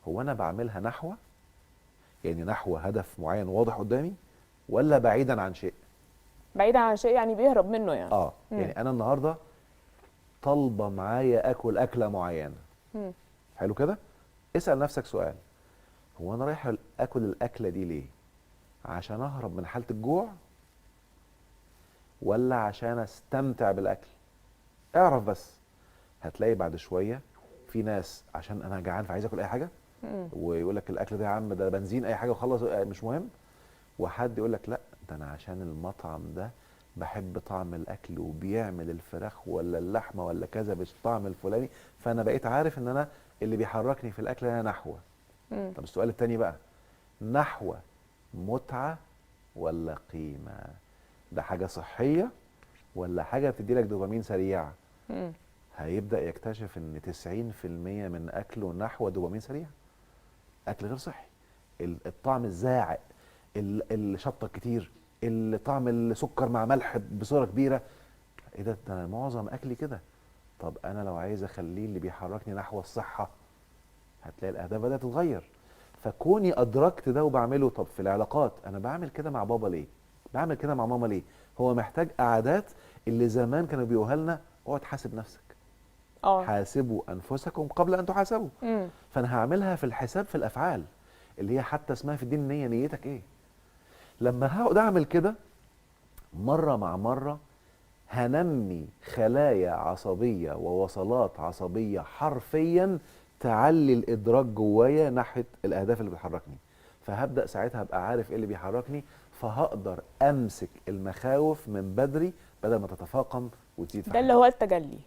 هو انا بعملها نحو، يعني نحو هدف معين واضح قدامي، ولا بعيدا عن شيء؟ بعيدا عن شيء يعني بيهرب منه يعني. مم. يعني انا النهارده طالبه معايا اكل اكله معينه، مم. حلو كده. اسال نفسك سؤال: هو انا رايح اكل الاكله دي ليه؟ عشان اهرب من حاله الجوع ولا عشان استمتع بالاكل؟ اعرف بس. هتلاقي بعد شويه في ناس عشان انا جعان فعايز اكل اي حاجه، مم. ويقول لك الاكل ده يا عم ده بنزين اي حاجه وخلص مش مهم. وحد يقول لك لا ده انا عشان المطعم ده بحب طعم الاكل وبيعمل الفراخ ولا اللحمه ولا كذا بالطعم الفلاني، فانا بقيت عارف ان انا اللي بيحركني في الاكل انا نحوه. مم. طب السؤال التاني بقى: نحوه متعه ولا قيمه؟ ده حاجه صحيه ولا حاجه بتدي لك دوبامين سريع؟ مم. هيبدا يكتشف ان 90% من اكله نحو دوبامين سريع، اكل غير صحي. الطعم الزاعق، الشطه كتير، الطعم السكر مع ملح بصوره كبيره، ايه ده انا معظم اكلي كده. طب انا لو عايز اخليه اللي بيحركني نحو الصحه، هتلاقي الاهداف بدات تتغير. فكوني ادركت ده وبعمله. طب في العلاقات انا بعمل كده مع بابا ليه؟ بعمل كده مع ماما ليه؟ هو محتاج قعدات اللي زمان كانوا بيقولها لنا: اقعد حاسب نفسك، اه. حاسبوا انفسكم قبل ان تحاسبوا. مم. فانا هعملها في الحساب في الافعال اللي هي حتى اسمها في الدين النيه، نيتك ايه؟ لما هقعد اعمل كده مره مع مره هنمي خلايا عصبيه ووصلات عصبيه حرفيا تعلي الادراك جوايا ناحيه الاهداف اللي بتحركني. فهبدا ساعتها ابقى عارف ايه اللي بيحركني، فهقدر امسك المخاوف من بدري بدل ما تتفاقم وتزيد في ده اللي حياتي. هو التجلي.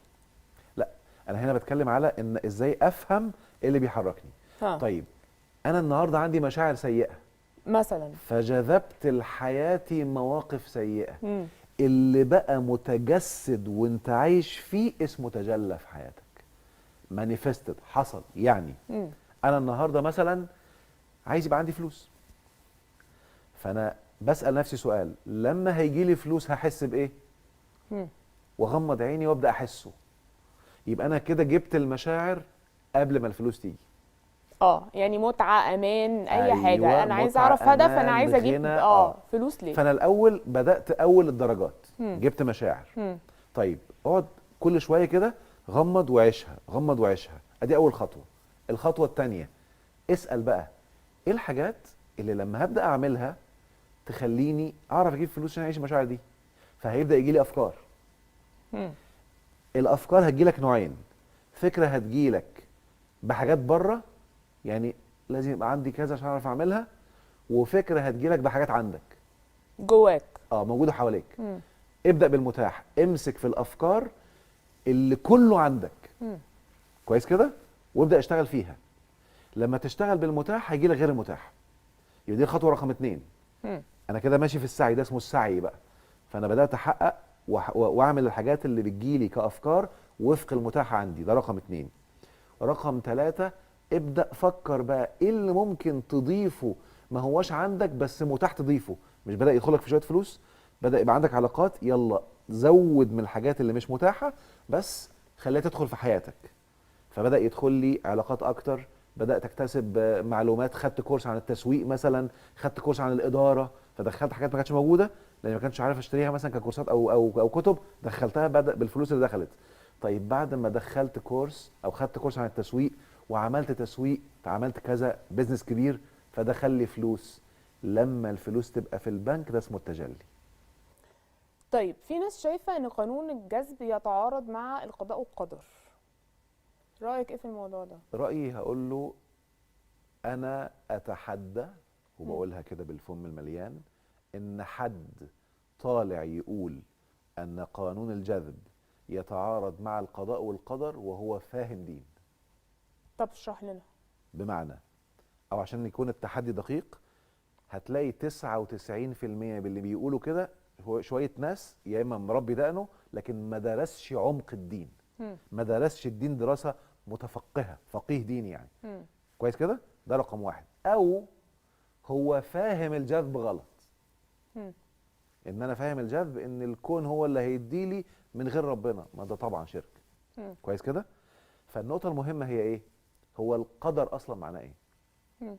لا، انا هنا بتكلم على ان ازاي افهم ايه اللي بيحركني. ها. طيب انا النهارده عندي مشاعر سيئه مثلا. فجذبت لحياتي مواقف سيئه، مم. اللي بقى متجسد وانت عايش فيه اسمه تجلى في حياتك، مانيفستد، حصل يعني. مم. انا النهارده مثلا عايز يبقى عندي فلوس، فانا بسال نفسي سؤال: لما هيجي لي فلوس هحس بايه؟ مم. واغمض عيني وابدا احسه. يبقى انا كده جبت المشاعر قبل ما الفلوس تيجي. اه، يعني متعة، امان، اي حاجة، ايوه، انا عايزة متعه، اعرف هدف، انا امان، عايزة اجيب غنى. فلوس ليه. فانا الاول بدات اول الدرجات، مم. جبت مشاعر. مم. طيب اقعد كل شويه كده غمض وعيشها، غمض وعيشها. ادي اول خطوه. الخطوه الثانيه: اسال بقى ايه الحاجات اللي لما هبدا اعملها تخليني اعرف اجيب فلوس عشان اعيش المشاعر دي. فهيبدا يجي لي افكار. مم. الافكار هتجيلك نوعين: فكره هتجيلك بحاجات بره، يعني لازم يبقى عندي كذا عشان اعرف اعملها، وفكره هتجيلك بحاجات عندك جواك. موجوده حواليك. مم. ابدا بالمتاح، امسك في الافكار اللي كله عندك، مم. كويس كده، وابدا اشتغل فيها. لما تشتغل بالمتاح هيجي لك غير المتاح. يبقى دي الخطوه رقم 2. مم. انا كده ماشي في السعي، ده اسمه السعي بقى. فانا بدات احقق واعمل الحاجات اللي بتجيلي كافكار وفق المتاح عندي، ده رقم 2. رقم 3: ابدا فكر بقى ايه اللي ممكن تضيفه ما هواش عندك بس متاح تضيفه. مش بدا يدخلك في شويه فلوس، بدا يبقى عندك علاقات، يلا زود من الحاجات اللي مش متاحه بس خليها تدخل في حياتك. فبدا يدخل لي علاقات اكتر، بدات اكتسب معلومات، خدت كورس عن التسويق مثلا، خدت كورس عن الاداره، فدخلت حاجات ما كانتش موجوده لان ما كانش عارف اشتريها مثلا ككورسات او كتب، دخلتها بدا بالفلوس اللي دخلت. طيب بعد ما دخلت كورس او خدت كورس عن التسويق وعملت تسويق، عملت كذا بيزنس كبير، فدخل لي فلوس. لما الفلوس تبقى في البنك ده اسمه التجلي. طيب، في ناس شايفة ان قانون الجذب يتعارض مع القضاء والقدر، رأيك ايه في الموضوع ده؟ رايي هقول له: انا اتحدى، مم. وبقولها كده بالفم المليان، ان حد طالع يقول ان قانون الجذب يتعارض مع القضاء والقدر وهو فاهم دين. طب اشرح لنا. بمعنى، او عشان يكون التحدي دقيق، هتلاقي 99% باللي بيقولوا كده هو شويه ناس يا اما مربي دقنه لكن ما درسش عمق الدين، مم. ما درسش الدين دراسه متفقهه، فقيه ديني يعني. مم. كويس كده؟ ده رقم واحد. او هو فاهم الجذب غلط. مم. ان انا فاهم الجذب ان الكون هو اللي هيديلي من غير ربنا، ما ده طبعا شرك. مم. كويس كده؟ فالنقطه المهمه هي ايه؟ هو القدر اصلا معناه ايه؟ مم.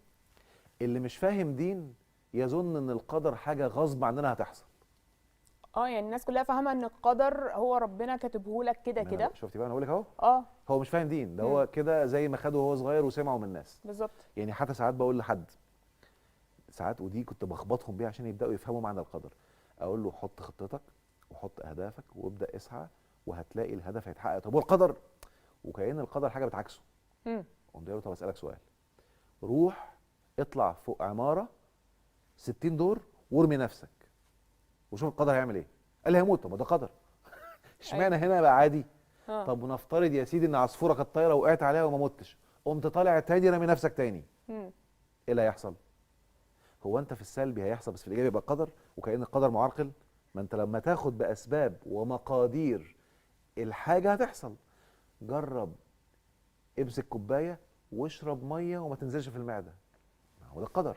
اللي مش فاهم دين يظن ان القدر حاجه غصب عننا هتحصل. يعني الناس كلها فاهمه ان القدر هو ربنا كاتبه لك كده ما أنا كده. شفتي بقى، انا بقول لك اهو. اه. هو مش فاهم دين، ده مم. هو كده زي ما خده وهو صغير وسمعه من الناس. بالظبط. يعني حتى ساعات بقول لحد، ساعات ودي كنت بخبطهم بيها عشان يبداوا يفهموا معنى القدر، اقول له حط خطتك وحط اهدافك وابدا اسعى وهتلاقي الهدف هيتحقق. طب والقدر؟ وكأن القدر حاجه بتعكسه. مم. قمت قايل له طب اسالك سؤال، روح اطلع فوق عماره 60 دور وارمي نفسك وشوف القدر هيعمل ايه. قال لي هموت. طب ما ده قدر. اشمعنى هنا بقى عادي؟ اه. طب ونفترض يا سيدي ان عصفوره كانت طايره وقعت عليها وما متش، قمت طالع تاني رامي نفسك تاني، مم. ايه اللي هيحصل؟ هو انت في السلبي هيحصل بس في الايجابي يبقى قدر، وكأن القدر معرقل. ما انت لما تاخد باسباب ومقادير الحاجه هتحصل. جرب امسك كوبايه واشرب ميه وما تنزلش في المعده، ما هو ده القدر.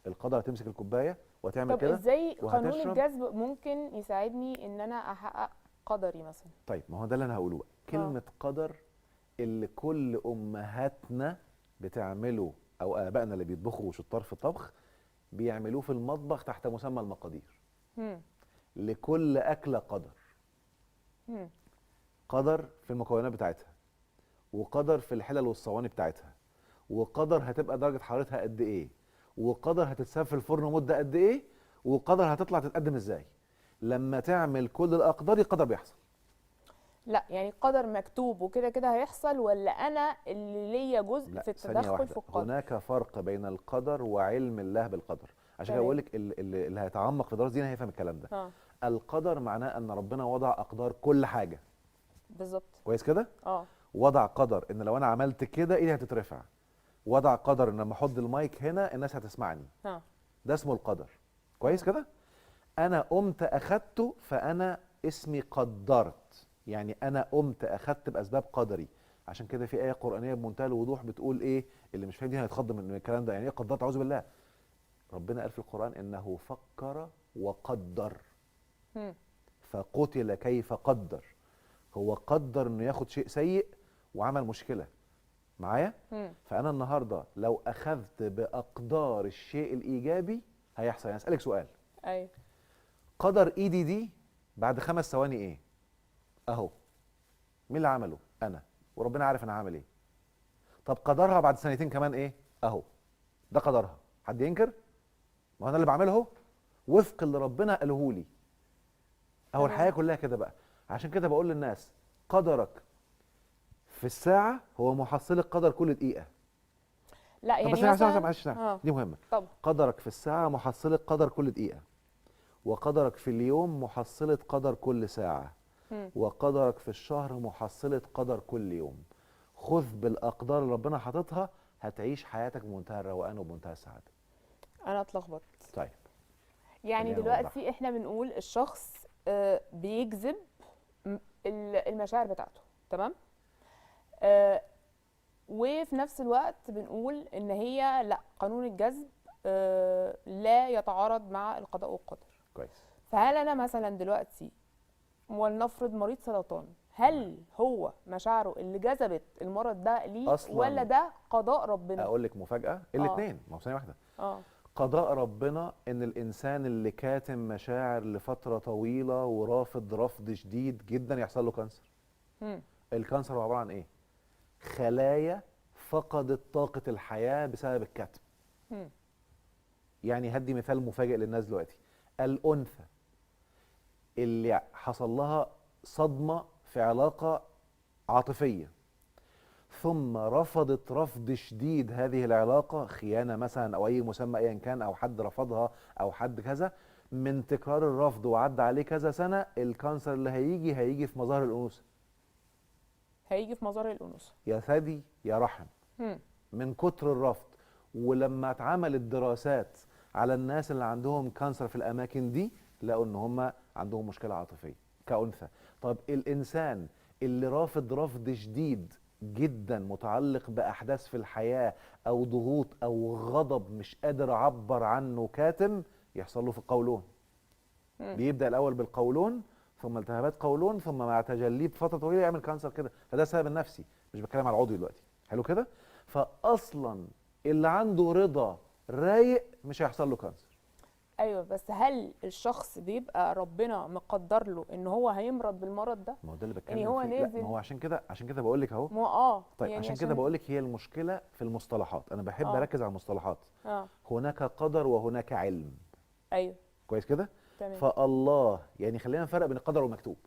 القدر هتمسك الكوبايه وهتعمل طب كده ازاي قانون وهتشرب. الجذب ممكن يساعدني ان انا احقق قدري مثلا؟ طيب ما هو ده اللي انا هقوله بقى. كلمه قدر اللي كل امهاتنا بتعمله او ابائنا اللي بيطبخوا شطار في الطبخ بيعملوه في المطبخ تحت مسمى المقادير. مم. لكل اكله قدر. مم. قدر في المكونات بتاعتها، وقدر في الحلل والصواني بتاعتها، وقدر هتبقى درجه حرارتها قد ايه، وقدر هتتساب في الفرن مده قد ايه، وقدر هتطلع تتقدم ازاي. لما تعمل كل الاقدار القدر بيحصل. لا يعني قدر مكتوب وكده كده هيحصل، ولا انا اللي ليا جزء لا، في ثانيه التدخل في واحده، القدر؟ هناك فرق بين القدر وعلم الله بالقدر. عشان كده تمام. بقول لك اللي هيتعمق في دراسه دين هيفهم الكلام ده. اه. القدر معناه ان ربنا وضع اقدار كل حاجه. بالظبط. كويس كده؟ اه. وضع قدر ان لو انا عملت كده ايدي هتترفع. وضع قدر ان لما احط المايك هنا الناس هتسمعني. اه. ده اسمه القدر. كويس كده؟ انا قمت اخدته فانا اسمي قدرت، يعني انا قمت اخدت باسباب قدري. عشان كده في ايه قرانيه بمنتهى الوضوح بتقول ايه، اللي مش فاهم دي هيتخض من الكلام ده. يعني ايه قدرت؟ اعوذ بالله. ربنا قال في القران انه فكر وقدر، مم. فقتل كيف قدر. هو قدر انه ياخد شيء سيء وعمل مشكله معايا. مم. فانا النهارده لو اخذت باقدار الشيء الايجابي هيحصل. يعني اسالك سؤال، ايوه. قدر ايدي دي بعد 5 ثواني ايه؟ اهو. مين اللي عمله؟ انا. وربنا عارف انا هعمل ايه. طب قدرها بعد 2 كمان ايه؟ اهو. ده قدرها. حد ينكر؟ ما هو انا اللي بعمله اهو وفق اللي ربنا قاله لي. اهو تمام. الحياه كلها كده بقى. عشان كده بقول للناس قدرك في الساعه هو محصله قدر كل دقيقه. لا طب يعني بس مثلا معلش دي مهمه. طب. قدرك في الساعه محصله قدر كل دقيقه، وقدرك في اليوم محصله قدر كل ساعه، مم. وقدرك في الشهر محصله قدر كل يوم. خذ بالاقدار اللي ربنا حاططها هتعيش حياتك بمنتهى الروقان وبمنتهى السعاده. انا اتلخبطت. طيب يعني خلينا نوضح. دلوقتي احنا بنقول الشخص بيجذب المشاعر بتاعته، تمام؟ آه، وفي نفس الوقت بنقول ان هي لا، قانون الجذب لا يتعارض مع القضاء والقدر. كويس. فهل انا مثلا دلوقتي ولنفرض مريض سرطان، هل هو مشاعره اللي جذبت المرض ده ليه، أصلاً ولا ده قضاء ربنا؟ اقول لك مفاجاه، الاثنين. ما هو ثانيه واحده. اه. قضاء ربنا ان الانسان اللي كاتم مشاعر لفتره طويله ورافض رفض شديد جدا يحصل له كانسر. مم. الكانسر هو عباره عن ايه؟ خلايا فقدت طاقه الحياه بسبب الكتم. مم. يعني هدي مثال مفاجئ للناس دلوقتي. الانثى اللي حصل لها صدمه في علاقه عاطفيه ثم رفضت رفض شديد هذه العلاقه، خيانه مثلا او اي مسمى ايا كان، او حد رفضها او حد كذا، من تكرار الرفض وعدى عليه كذا سنه، الكانسر اللي هيجي في مظاهر الانوثه. هيجي في مظاهر الانوثه. يا ثدي يا رحم. مم. من كتر الرفض. ولما اتعملت دراسات على الناس اللي عندهم كانسر في الاماكن دي لقوا ان هم عندهم مشكله عاطفيه كأنثى. طب الانسان اللي رافض رفض شديد جدا متعلق باحداث في الحياه او ضغوط او غضب مش قادر اعبر عنه كاتم، يحصل له في القولون. بيبدا الاول بالقولون، ثم التهابات قولون، ثم مع تجليه بفتره طويله يعمل كانسر كده. فده السبب النفسي، مش بتكلم على العضوي دلوقتي. حلو كده. فاصلا اللي عنده رضا رايق مش هيحصل له كانسر. ايوه، بس هل الشخص بيبقى ربنا مقدر له ان هو هيمرض بالمرض ده؟ ما هو ده اللي يعني بتكلم هو فيه. لا، نازل. ما هو عشان كده بقول لك اهو. ما هو طيب يعني عشان كده بقول لك هي المشكله في المصطلحات. انا بحب اركز على المصطلحات. هناك قدر وهناك علم. ايوه، كويس كده. تمام. فالله يعني خلينا نفرق بين القدر والمكتوب.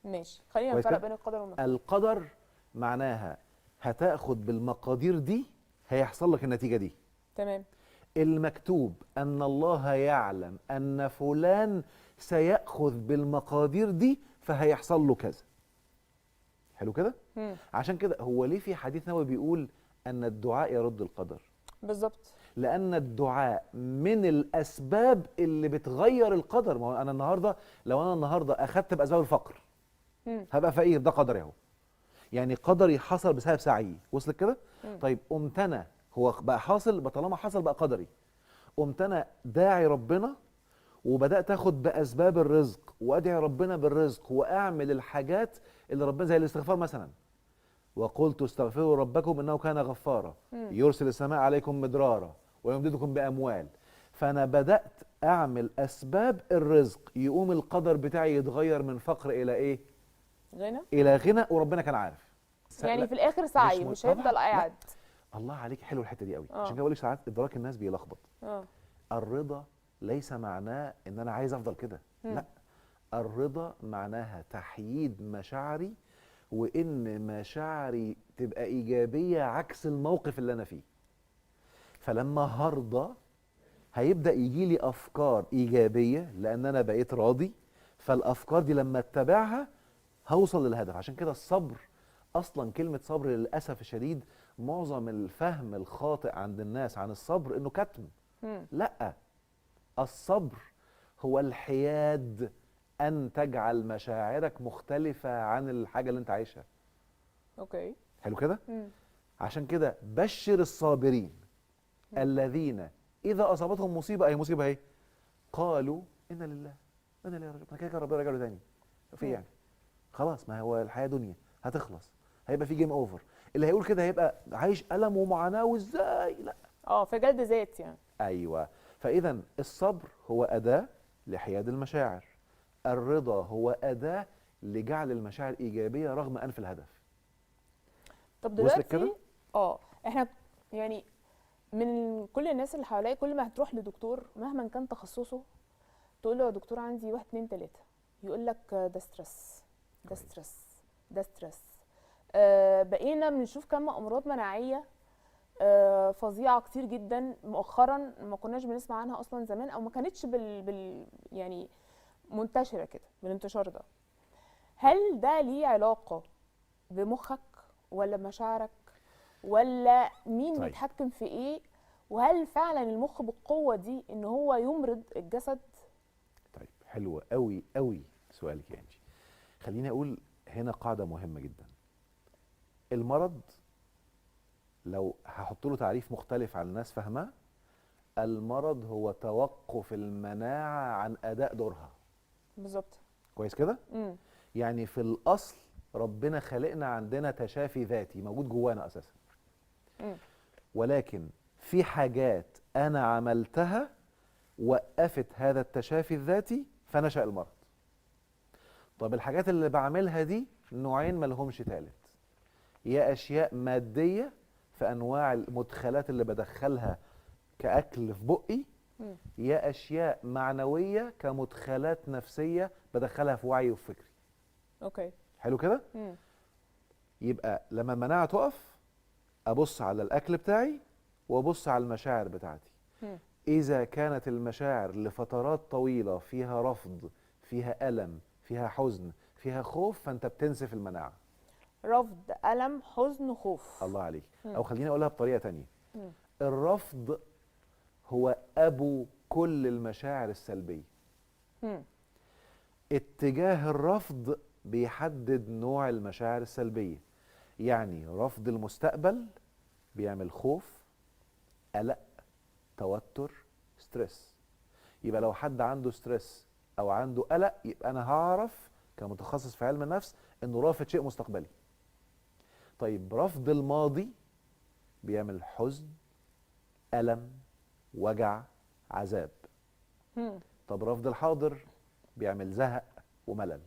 ماشي، خلينا كويس نفرق كده. بين القدر والمكتوب. القدر معناها هتاخد بالمقادير دي هيحصل لك النتيجه دي. تمام. المكتوب ان الله يعلم ان فلان سيأخذ بالمقادير دي فهيحصل له كذا. حلو كده. عشان كده هو ليه في حديث نبوي بيقول ان الدعاء يرد القدر؟ بالظبط. لان الدعاء من الاسباب اللي بتغير القدر. ما هو انا النهارده لو انا النهارده اخدت باسباب الفقر هبقى فقير، ده قدري اهو. يعني قدري حصل بسبب سعيي. وصلت كده. طيب قمت انا، هو بقى حاصل، طالما حصل بقى قدري، قمت انا داعي ربنا وبدات اخد باسباب الرزق وادعي ربنا بالرزق واعمل الحاجات اللي ربنا، زي الاستغفار مثلا. وقلت استغفروا ربكم انه كان غفارا يرسل السماء عليكم مدرارا ويمددكم باموال. فانا بدات اعمل اسباب الرزق، يقوم القدر بتاعي يتغير من فقر الى ايه؟ غنى. الى غنى، وربنا كان عارف. يعني في الاخر سعي، مش هيفضل طبعا قاعد. الله عليك، حلو الحته دي قوي. عشان كده بقول لك ساعات ادراك الناس بيلخبط. الرضا ليس معناه ان انا عايز افضل كده. لا، الرضا معناها تحييد مشاعري، وان مشاعري تبقى ايجابيه عكس الموقف اللي انا فيه. فلما هرضى هيبدا يجي لي افكار ايجابيه لان انا بقيت راضي. فالافكار دي لما اتبعها هوصل للهدف. عشان كده الصبر، اصلا كلمه صبر للاسف الشديد معظم الفهم الخاطئ عند الناس عن الصبر انه كتم. لا، الصبر هو الحياد، ان تجعل مشاعرك مختلفه عن الحاجه اللي انت عايشها. اوكي. حلو كده. عشان كده بشر الصابرين الذين اذا اصابتهم مصيبه، اي مصيبه اهي، قالوا انا لله انا لله راجعون. انا كده كده ربنا رجعله تاني. في يعني خلاص، ما هو الحياه دنيا هتخلص، هيبقى في جيم اوفر. اللي هيقول كده هيبقى عايش الم ومعاناه وازاي. لا، في جلد ذات يعني. ايوه. فاذا الصبر هو اداه لحياد المشاعر، الرضا هو اداه لجعل المشاعر ايجابيه رغم انف الهدف. طب دلوقتي احنا يعني من كل الناس اللي حواليا، كل ما هتروح لدكتور مهما كان تخصصه تقول له يا دكتور عندي 1 2 3، يقول لك ده ستريس، ده ستريس، ده ستريس. بقينا بنشوف كم امراض مناعيه فظيعه كتير جدا مؤخرا، ما كناش بنسمع عنها اصلا زمان، او ما كانتش يعني منتشره كده بالانتشار ده. هل ده ليه علاقه بمخك ولا بمشاعرك، ولا مين بيتحكم في ايه؟ وهل فعلا المخ بالقوه دي ان هو يمرض الجسد؟ طيب، حلو قوي قوي سؤالك يا انجي. خليني اقول هنا قاعده مهمه جدا. المرض لو هحط له تعريف مختلف عن الناس فاهماه، المرض هو توقف المناعه عن اداء دورها. بالظبط. كويس كده. يعني في الاصل ربنا خلقنا عندنا تشافي ذاتي موجود جوانا اساسا. ولكن في حاجات انا عملتها وقفت هذا التشافي الذاتي فنشأ المرض. طب الحاجات اللي بعملها دي نوعين ما لهمش ثالث. يا اشياء ماديه في انواع المدخلات اللي بدخلها كاكل في بقي، يا اشياء معنويه كمدخلات نفسيه بدخلها في وعي وفي فكري. اوكي. حلو كده. يبقى لما المناعه تقف ابص على الاكل بتاعي وابص على المشاعر بتاعتي. اذا كانت المشاعر لفترات طويله فيها رفض، فيها الم، فيها حزن، فيها خوف، فانت بتنسف المناعه. رفض، الم، حزن، خوف. الله عليك. او خليني اقولها بطريقه تانية. الرفض هو ابو كل المشاعر السلبيه. مم. اتجاه الرفض بيحدد نوع المشاعر السلبية. يعني رفض المستقبل بيعمل خوف، قلق، توتر، ستريس. يبقى لو حد عنده ستريس او عنده قلق، يبقى انا هعرف كمتخصص في علم النفس انه رافض شيء مستقبلي. طيب رفض الماضي بيعمل حزن، ألم، وجع، عذاب. مم. طب رفض الحاضر بيعمل زهق وملل.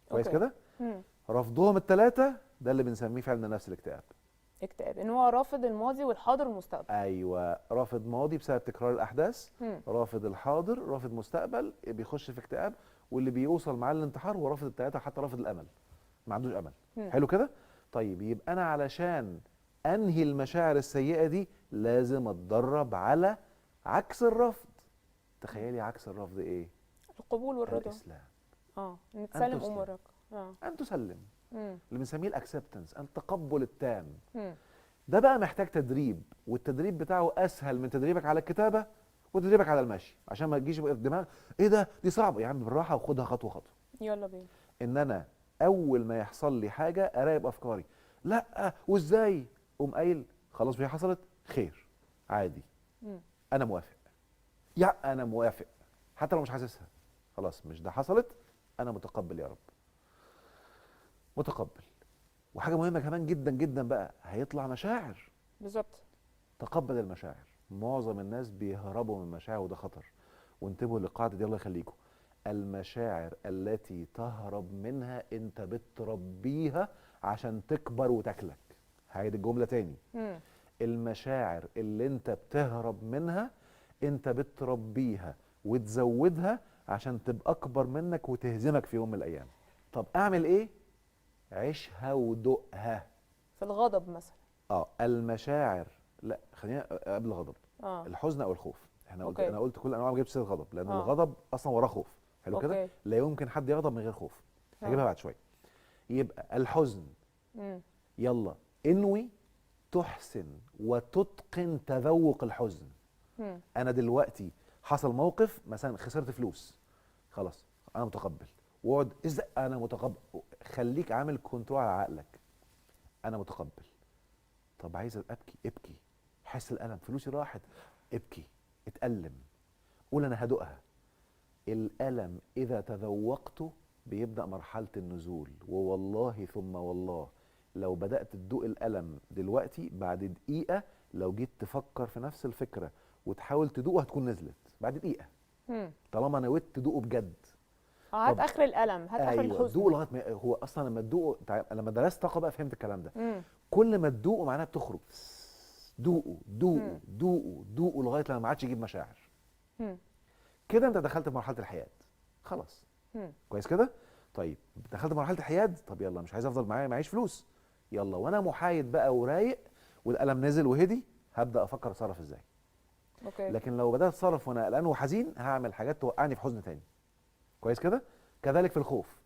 كويس اوكي. كده؟ مم. رفضهم الثلاثة ده اللي بنسميه في علم النفس الاكتئاب. اكتئاب ان هو رافض الماضي والحاضر والمستقبل. ايوه، رافض ماضي بسبب تكرار الاحداث، مم. رافض الحاضر، رافض مستقبل، بيخش في اكتئاب. واللي بيوصل معاه للانتحار هو رافض الثلاثه، حتى رافض الامل، ما عندوش امل. مم. حلو كده. طيب يبقى انا علشان انهي المشاعر السيئه دي لازم اتدرب على عكس الرفض. تخيلي عكس الرفض ايه؟ القبول والرضا. الاسلام. نتسلم تسلم. امورك. ان تسلم، مم. اللي بنسميه الاكسبتنس، التقبل التام. مم. ده بقى محتاج تدريب، والتدريب بتاعه اسهل من تدريبك على الكتابه وتدريبك على المشي، عشان ما تجيش بقى في الدماغ ايه ده دي صعبه. يا عم بالراحه وخدها خطوه خطوه. يلا بينا. ان انا اول ما يحصل لي حاجه اراقب افكاري. لا وازاي؟ قوم قايل خلاص هي حصلت، خير، عادي، مم. انا موافق. يا انا موافق حتى لو مش حاسسها. خلاص مش ده حصلت، انا متقبل يا رب، متقبل. وحاجه مهمه كمان جدا جدا بقى، هيطلع مشاعر. بالظبط. تقبل المشاعر. معظم الناس بيهربوا من المشاعر وده خطر. وانتبهوا للقاعده دي الله يخليكم. المشاعر التي تهرب منها انت بتربيها عشان تكبر وتاكلك. هعيد الجمله تاني. مم. المشاعر اللي انت بتهرب منها انت بتربيها وتزودها عشان تبقى اكبر منك وتهزمك في يوم من الايام. طب اعمل ايه؟ عيشها ودقها. في الغضب مثلا. المشاعر، لا خلينا قبل الغضب. اه. الحزن او الخوف. احنا قلت، اوكي. انا قلت كل انواع، ما جبتش سيره الغضب لان اه. الغضب اصلا وراه خوف. حلو كده. اوكي. لا يمكن حد يغضب من غير خوف. هجيبها بعد شويه. يبقى الحزن، مم. يلا انوي تحسن وتتقن تذوق الحزن. مم. انا دلوقتي حصل موقف مثلا خسرت فلوس، خلاص انا متقبل. واقعد ازاي انا متقبل. خليك عامل كنترول على عقلك. انا متقبل. طب عايز ابكي، ابكي. حس الالم، فلوسي راحت، ابكي، اتألم، قول انا هدوقها. الالم اذا تذوقته بيبدأ مرحلة النزول. ووالله ثم والله لو بدأت تدوق الالم دلوقتي، بعد دقيقة لو جيت تفكر في نفس الفكرة وتحاول تدوقه هتكون نزلت بعد دقيقة، مم. طالما نويت تدوقه بجد. هات طب اخر الالم، هات اخر ايوه الحزن. دوقه لغايه ما هو اصلا لما تدوقه لما درست طاقه بقى فهمت الكلام ده. مم. كل ما تدوقه معناها بتخرج. دوقه دوقه مم. دوقه دوقه لغايه لما ما عادش يجيب مشاعر. مم. كده انت دخلت في مرحله الحياد. خلاص. مم. كويس كده. طيب دخلت في مرحله الحياد. طب يلا مش عايز افضل معيش فلوس. يلا وانا محايد بقى ورايق والقلم نزل وهدي، هبدا افكر اتصرف ازاي. اوكي. لكن لو بدات اتصرف وانا قلقان وحزين هعمل حاجات توقعني في حزن تاني. كويس كده. كذلك في الخوف.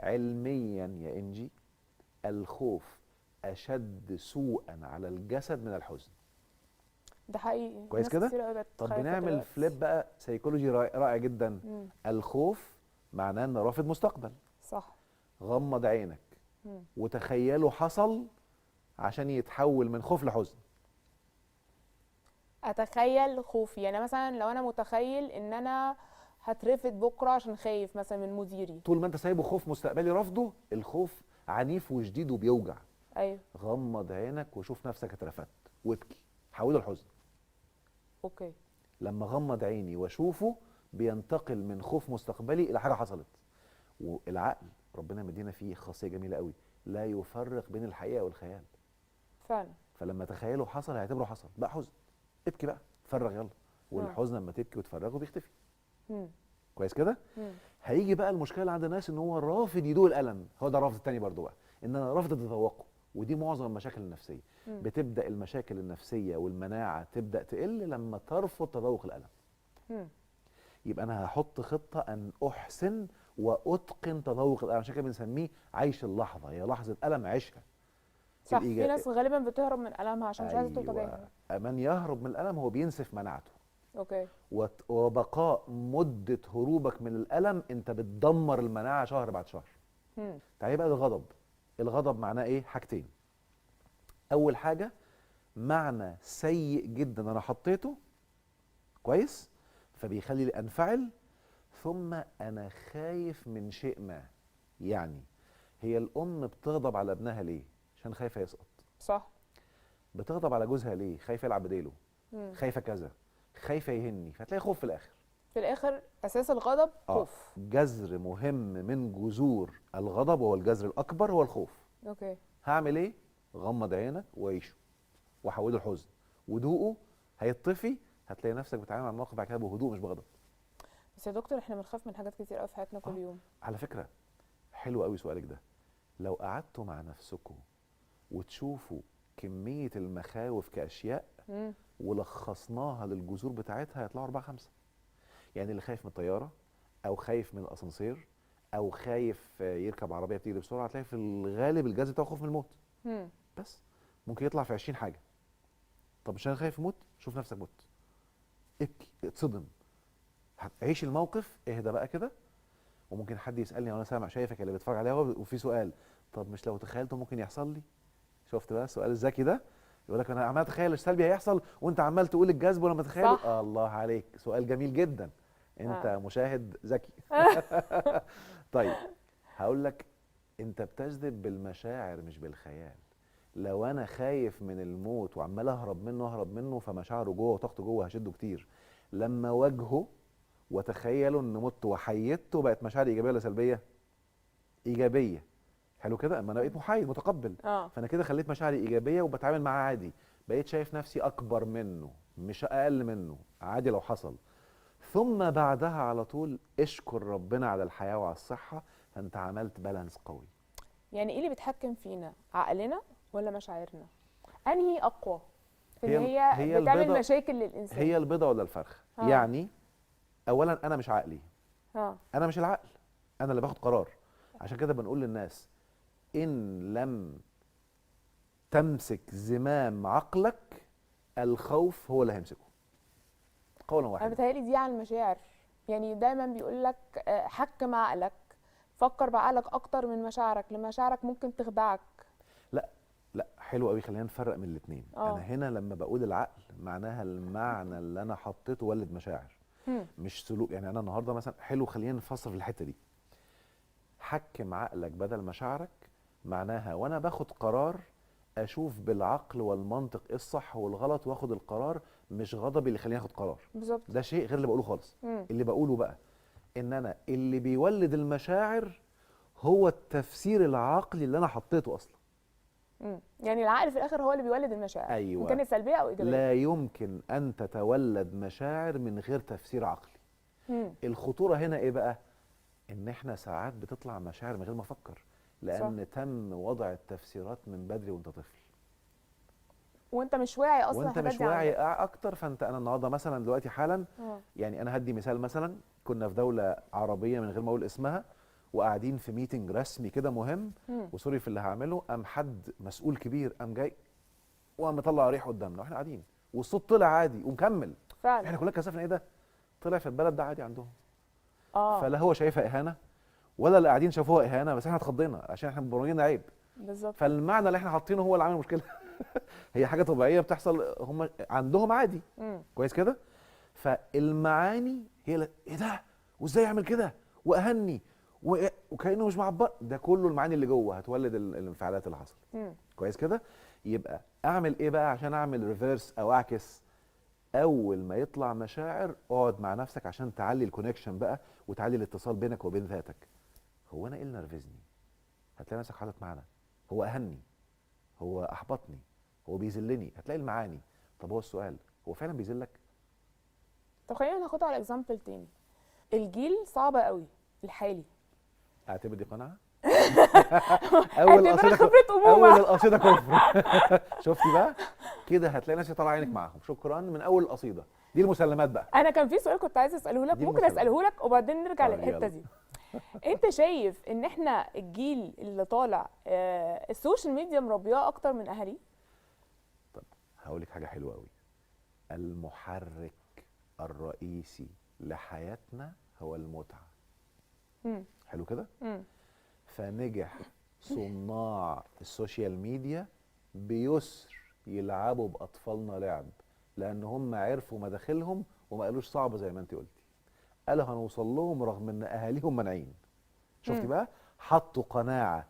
علميا يا انجي الخوف اشد سوءا على الجسد من الحزن. ده حقيقي. كويس ناس كده. كتير قوي بقت طب خايفة بنعمل دلوقتي. فليب بقى سيكولوجي رائع جدا. مم. الخوف معناه ان رافض مستقبل. صح. غمض عينك مم. وتخيله حصل عشان يتحول من خوف لحزن. اتخيل خوفي، يعني مثلا لو انا متخيل ان انا هترفد بكره عشان خايف مثلا من مديري. طول ما انت سايبه خوف مستقبلي رافضه، الخوف عنيف وشديد وبيوجع. ايوه. غمض عينك وشوف نفسك اترفدت وابكي، حوله لحزن. اوكي. لما غمض عيني واشوفه بينتقل من خوف مستقبلي الى حاجه حصلت. والعقل ربنا مدينا فيه خاصيه جميله قوي، لا يفرق بين الحقيقه والخيال. فعلا. فلما تخيله حصل هيعتبره حصل بقى حزن. ابكي بقى، فرغ يلا. والحزن لما تبكي وتفرغه بيختفي. مم. كويس كده. مم. هيجي بقى المشكله اللي عند الناس ان هو رافض يدوق الالم. هو ده الرفض التاني برضو بقى، ان انا رافض اتذوقه. ودي معظم المشاكل النفسيه. مم. بتبدا المشاكل النفسيه والمناعه تبدا تقل لما ترفض تذوق الالم. مم. يبقى انا هحط خطه ان احسن واتقن تذوق الالم. عشان كده بنسميه عيش اللحظه. هي لحظه الم عيشها. صح. في ناس غالبا بتهرب من ألمها عشان مش عايزه تبقى ايوه، تواجهها. من يهرب من الالم هو بينسف مناعته. اوكي. وبقاء مده هروبك من الالم انت بتدمر المناعه شهر بعد شهر. تعالي بقى للغضب. الغضب معناه ايه؟ حاجتين. اول حاجه معنى سيء جدا انا حطيته، كويس، فبيخلي لي انفعل. ثم انا خايف من شيء ما. يعني هي الام بتغضب على ابنها ليه؟ عشان خايفه يسقط. صح. بتغضب على جوزها ليه؟ خايفه يلعب بديله، خايفه كذا، خايفه يهني، فتلاقي خوف في الاخر. في الاخر اساس الغضب خوف. جذر مهم من جذور الغضب، وهو الجذر الاكبر، هو الخوف. اوكي. هعمل ايه؟ غمض عينك وعيشه وحوله الحزن ودوقه، هيطفي. هتلاقي نفسك بتتعامل مع الموقف بعد كده بهدوء مش بغضب. بس يا دكتور احنا بنخاف من حاجات كتير قوي في حياتنا كل يوم. على فكره حلو قوي سؤالك ده. لو قعدتوا مع نفسكم وتشوفوا كميه المخاوف كاشياء ولخصناها للجذور بتاعتها، هيطلعوا 4 5. يعني اللي خايف من الطياره، او خايف من الاسانسير، او خايف يركب عربيه بتجري بسرعه، هتلاقي في الغالب الجذر بتاعه خوف من الموت. بس ممكن يطلع في 20 حاجه. طب مش انا خايف اموت؟ شوف نفسك مت، ابكي، اتصدم، عيش الموقف، اهدى بقى كده. وممكن حد يسالني وانا سامع شايفك اللي بيتفرج عليها وفي سؤال، طب مش لو تخيلته ممكن يحصل لي؟ شفت بقى السؤال الذكي ده؟ يقول لك انا عمال اتخيل السلبي هيحصل وانت عمال تقول الجذب ولما تخيله. الله عليك، سؤال جميل جدا، انت مشاهد ذكي. طيب هقول لك، انت بتجذب بالمشاعر مش بالخيال. لو انا خايف من الموت وعمال اهرب منه فمشاعره جوه وطاقته جوه هشده كتير. لما واجهه وتخيلوا ان مت وحيدته، بقت مشاعر ايجابيه ولا سلبيه؟ ايجابيه. حلو كده، اما انا بقيت محايد متقبل. فانا كده خليت مشاعري ايجابيه وبتعامل معاه عادي. بقيت شايف نفسي اكبر منه مش اقل منه، عادي لو حصل. ثم بعدها على طول اشكر ربنا على الحياه وعلى الصحه، فانت عملت بالانس قوي. يعني ايه اللي بيتحكم فينا؟ عقلنا ولا مشاعرنا؟ انهي اقوى في ان هي بتعمل مشاكل للانسان؟ هي البيضه ولا الفرخه؟ يعني اولا انا مش عقلي، انا مش العقل، انا اللي باخد قرار. عشان كده بنقول للناس ان لم تمسك زمام عقلك الخوف هو اللي هيمسكه قولا واحدا. انا بتهيألي دي على المشاعر. يعني دايما بيقول لك حكم عقلك، فكر بعقلك اكتر من مشاعرك، لان مشاعرك ممكن تخدعك. لا حلو قوي، خلينا نفرق من الاثنين. انا هنا لما بقول العقل معناها المعنى اللي انا حطيته ولد مشاعر، مش سلوك. يعني انا النهارده مثلا، حلو خلينا نفصل في الحته دي. حكم عقلك بدل مشاعرك معناها وانا باخد قرار اشوف بالعقل والمنطق ايه الصح والغلط واخد القرار، مش غضبي اللي يخليني اخد قرار. بالظبط. ده شيء غير اللي بقوله خالص. اللي بقوله بقى ان انا اللي بيولد المشاعر هو التفسير العقلي اللي انا حطيته اصلا. يعني العقل في الاخر هو اللي بيولد المشاعر. أيوة. ان كانت سلبيه او ايجابيه. لا يمكن ان تتولد مشاعر من غير تفسير عقلي. الخطوره هنا ايه بقى؟ ان احنا ساعات بتطلع مشاعر من غير ما افكر، لان صح. تم وضع التفسيرات من بدري وانت طفل، وانت مش واعي اصلا، وانت مش واعي اكتر. فانت انا النهارده مثلا دلوقتي حالا يعني انا هدي مثال. مثلا كنا في دوله عربيه من غير ما اقول اسمها، وقاعدين في ميتنج رسمي كده مهم، وسوري في اللي هعمله، قام حد مسؤول كبير قام جاي وقام مطلع ريح قدامنا واحنا قاعدين، والصوت طلع عادي ومكمل فعلا. احنا كلنا كسفنا ايه ده؟ طلع في البلد ده عادي عندهم. فلا هو شايفها اهانه ولا اللي قاعدين شافوها اهانه، بس احنا اتخضينا عشان احنا مبرمجين عيب. بالظبط. فالمعنى اللي احنا حاطينه هو اللي عامل مشكله. هي حاجه طبيعيه بتحصل، هم عندهم عادي. كويس كده. فالمعاني هي ايه ده وازاي يعمل كده واهني وكانه مش معبر، ده كله المعاني اللي جوه هتولد الانفعالات اللي حصلت. كويس كده. يبقى اعمل ايه بقى عشان اعمل ريفيرس او اعكس؟ اول ما يطلع مشاعر اقعد مع نفسك عشان تعلي الكونكشن بقى وتعلي الاتصال بينك وبين ذاتك. هو انا ايه اللي نرفزني؟ هتلاقي نفسك حاطط معنى، هو اهني، هو احبطني، هو بيذلني، هتلاقي المعاني. طب هو السؤال، هو فعلا بيذلك؟ طب خلينا ناخدها على اكزامبل تاني. الجيل صعب قوي الحالي. اعتبر دي قناعه. اول القصيده كفر. شفتي بقى كده؟ هتلاقي نفسك طالع عينك معاهم. شكرا من اول القصيده. دي المسلمات بقى. انا كان في سؤال كنت عايزه اساله لك، ممكن اساله لك وبعدين نرجع للحته دي. انت شايف ان احنا الجيل اللي طالع السوشيال ميديا مربياه اكتر من اهاليه؟ طب هقول لك حاجه حلوه قوي. المحرك الرئيسي لحياتنا هو المتعة. مم. حلو كده؟ مم. فنجح صناع السوشيال ميديا بيسر يلعبوا بأطفالنا لعب، لأن هم عرفوا مداخلهم وما قالوش صعبة زي ما انت قلتي، قالوا هنوصل لهم رغم ان اهاليهم مانعين. شفتي مم. بقى؟ حطوا قناعة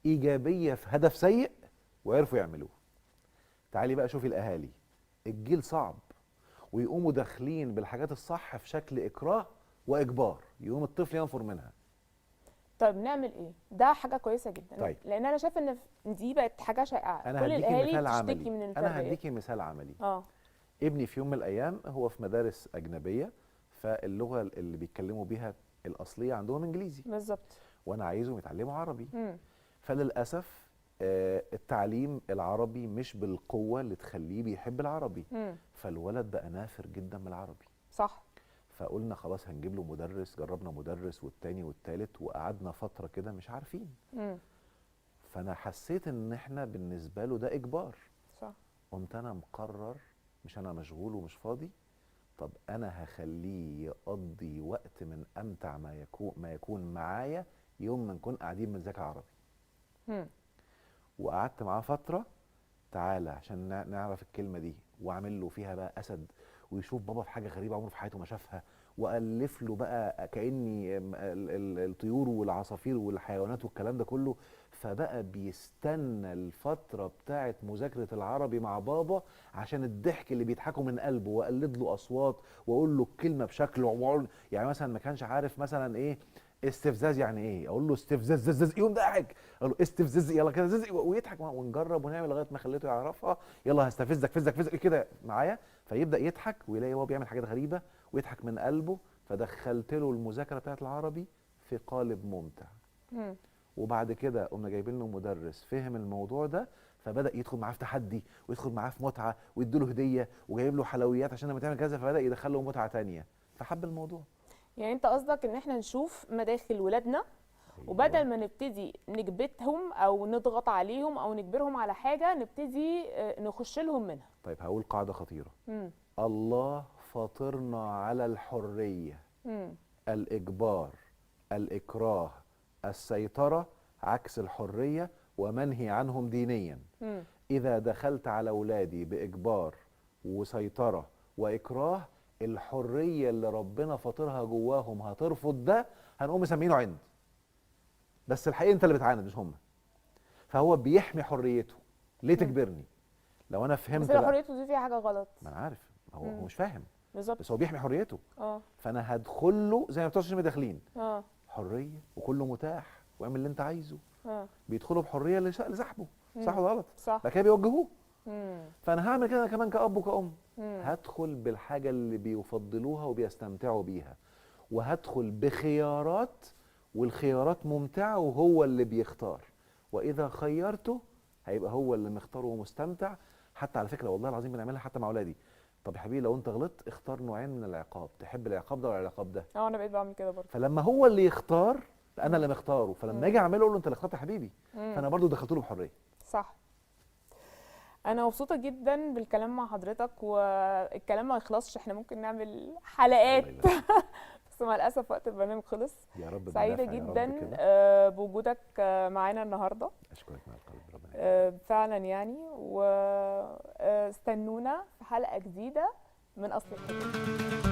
إيجابية في هدف سيء وعرفوا يعملوه. تعالي بقى شوفي الأهالي، الجيل صعب ويقوموا داخلين بالحاجات الصح في شكل إكراه وإجبار، يقوم الطفل ينفر منها. طيب نعمل ايه؟ ده حاجه كويسه جدا. طيب. لان انا شايفه ان دي بقت حاجه شائعه، أنا كل هديكي الاهالي مثال بتشتكي عملي، من أنا التربيه. هديكي مثال عملي. اه. ابني في يوم من الأيام هو في مدارس أجنبية، فاللغة اللي بيتكلموا بيها الأصلية عندهم إنجليزي، بالظبط. وأنا عايزهم يتعلموا عربي. مم. فللأسف التعليم العربي مش بالقوة اللي تخليه بيحب العربي، مم. فالولد بقى نافر جدا من العربي. صح. فقلنا خلاص هنجيب له مدرس، جربنا مدرس والتاني والتالت وقعدنا فترة كده مش عارفين. مم. فأنا حسيت إن إحنا بالنسبة له ده إجبار. صح. قمت أنا مقرر، مش أنا مشغول ومش فاضي، طب أنا هخليه يقضي وقت من أمتع ما يكون معايا يوم ما نكون قاعدين بنذاكر عربي. مم. وقعدت معاه فترة، تعالى عشان نعرف الكلمة دي، واعمل له فيها بقى أسد، ويشوف بابا في حاجة غريبة عمره في حياته ما شافها، وألف له بقى كأني الطيور والعصافير والحيوانات والكلام ده كله. فبقى بيستنى الفترة بتاعت مذاكرة العربي مع بابا عشان الضحك اللي بيضحكوا من قلبه، وأقلد له أصوات وأقول له الكلمة بشكل، يعني مثلا ما كانش عارف مثلا إيه استفزاز يعني ايه، اقول له استفزاز زز يقوم ضاحك، اقول له استفزاز يلا كده زز ويضحك، ونجرب ونعمل لغايه ما خليته يعرفها، يلا هستفزك فزك كده معايا، فيبدا يضحك ويلاقي هو بيعمل حاجات غريبه ويضحك من قلبه. فدخلت له المذاكره بتاعت العربي في قالب ممتع. مم. وبعد كده قمنا جايبين له مدرس فهم الموضوع ده، فبدا يدخل معاه في تحدي ويدخل معاه في متعه، ويديله هديه وجايب له حلويات عشان لما تعمل كذا، فبدا يدخله متعه تانية فحب الموضوع. يعني انت قصدك ان احنا نشوف مداخل ولادنا، وبدل ما نبتدي نكبتهم او نضغط عليهم او نجبرهم على حاجه، نبتدي نخش لهم منها. طيب هقول قاعده خطيره. مم. الله فاطرنا على الحرية، مم. الإجبار، الإكراه، السيطرة عكس الحرية ومنهي عنهم دينيا. مم. إذا دخلت على أولادي بإجبار وسيطرة وإكراه، الحرية اللي ربنا فاطرها جواهم هترفض ده، هنقوم مسمينه عند، بس الحقيقة أنت اللي بتعاند مش هم. فهو بيحمي حريته، ليه تجبرني؟ لو أنا فهمت بس لو بقى، حريته دي فيها حاجه غلط. ما أنا عارف، هو مم. مش فاهم، بالظبط. بس هو بيحمي حريته. اه. فانا هدخل له زي ما بتوع السينما داخلين اه. حريه وكله متاح واعمل اللي انت عايزه. اه. بيدخلوا بحريه لصاحبه، صح مم. ولا غلط؟ صح. بعد كده بيوجهوه. مم. فانا هعمل كده كمان كأب وكأم. مم. هدخل بالحاجه اللي بيفضلوها وبيستمتعوا بيها، وهدخل بخيارات، والخيارات ممتعه وهو اللي بيختار، واذا خيرته هيبقى هو اللي مختار ومستمتع. حتى على فكره والله العظيم بنعملها حتى مع اولادي. طب يا حبيبي لو انت غلطت اختار نوعين من العقاب، تحب العقاب ده ولا العقاب ده؟ اه، انا بقيت بعمل كده برضه. فلما هو اللي يختار، انا اللي مختاره، فلما مم. اجي اعمله اقول له انت اللي اخترت يا حبيبي. مم. فانا برضو دخلت له بحريه. صح. انا مبسوطه جدا بالكلام مع حضرتك، والكلام ما يخلصش، احنا ممكن نعمل حلقات. الله يبارك. بس مع الاسف وقت البرنامج خلص. يا رب سعيده بالنفع يا رب جدا كده. بوجودك معانا النهارده. اشكرك من القلب، ربنا يخليك. فعلا يعني، واستنونا في حلقه جديده من اصل الحكايه.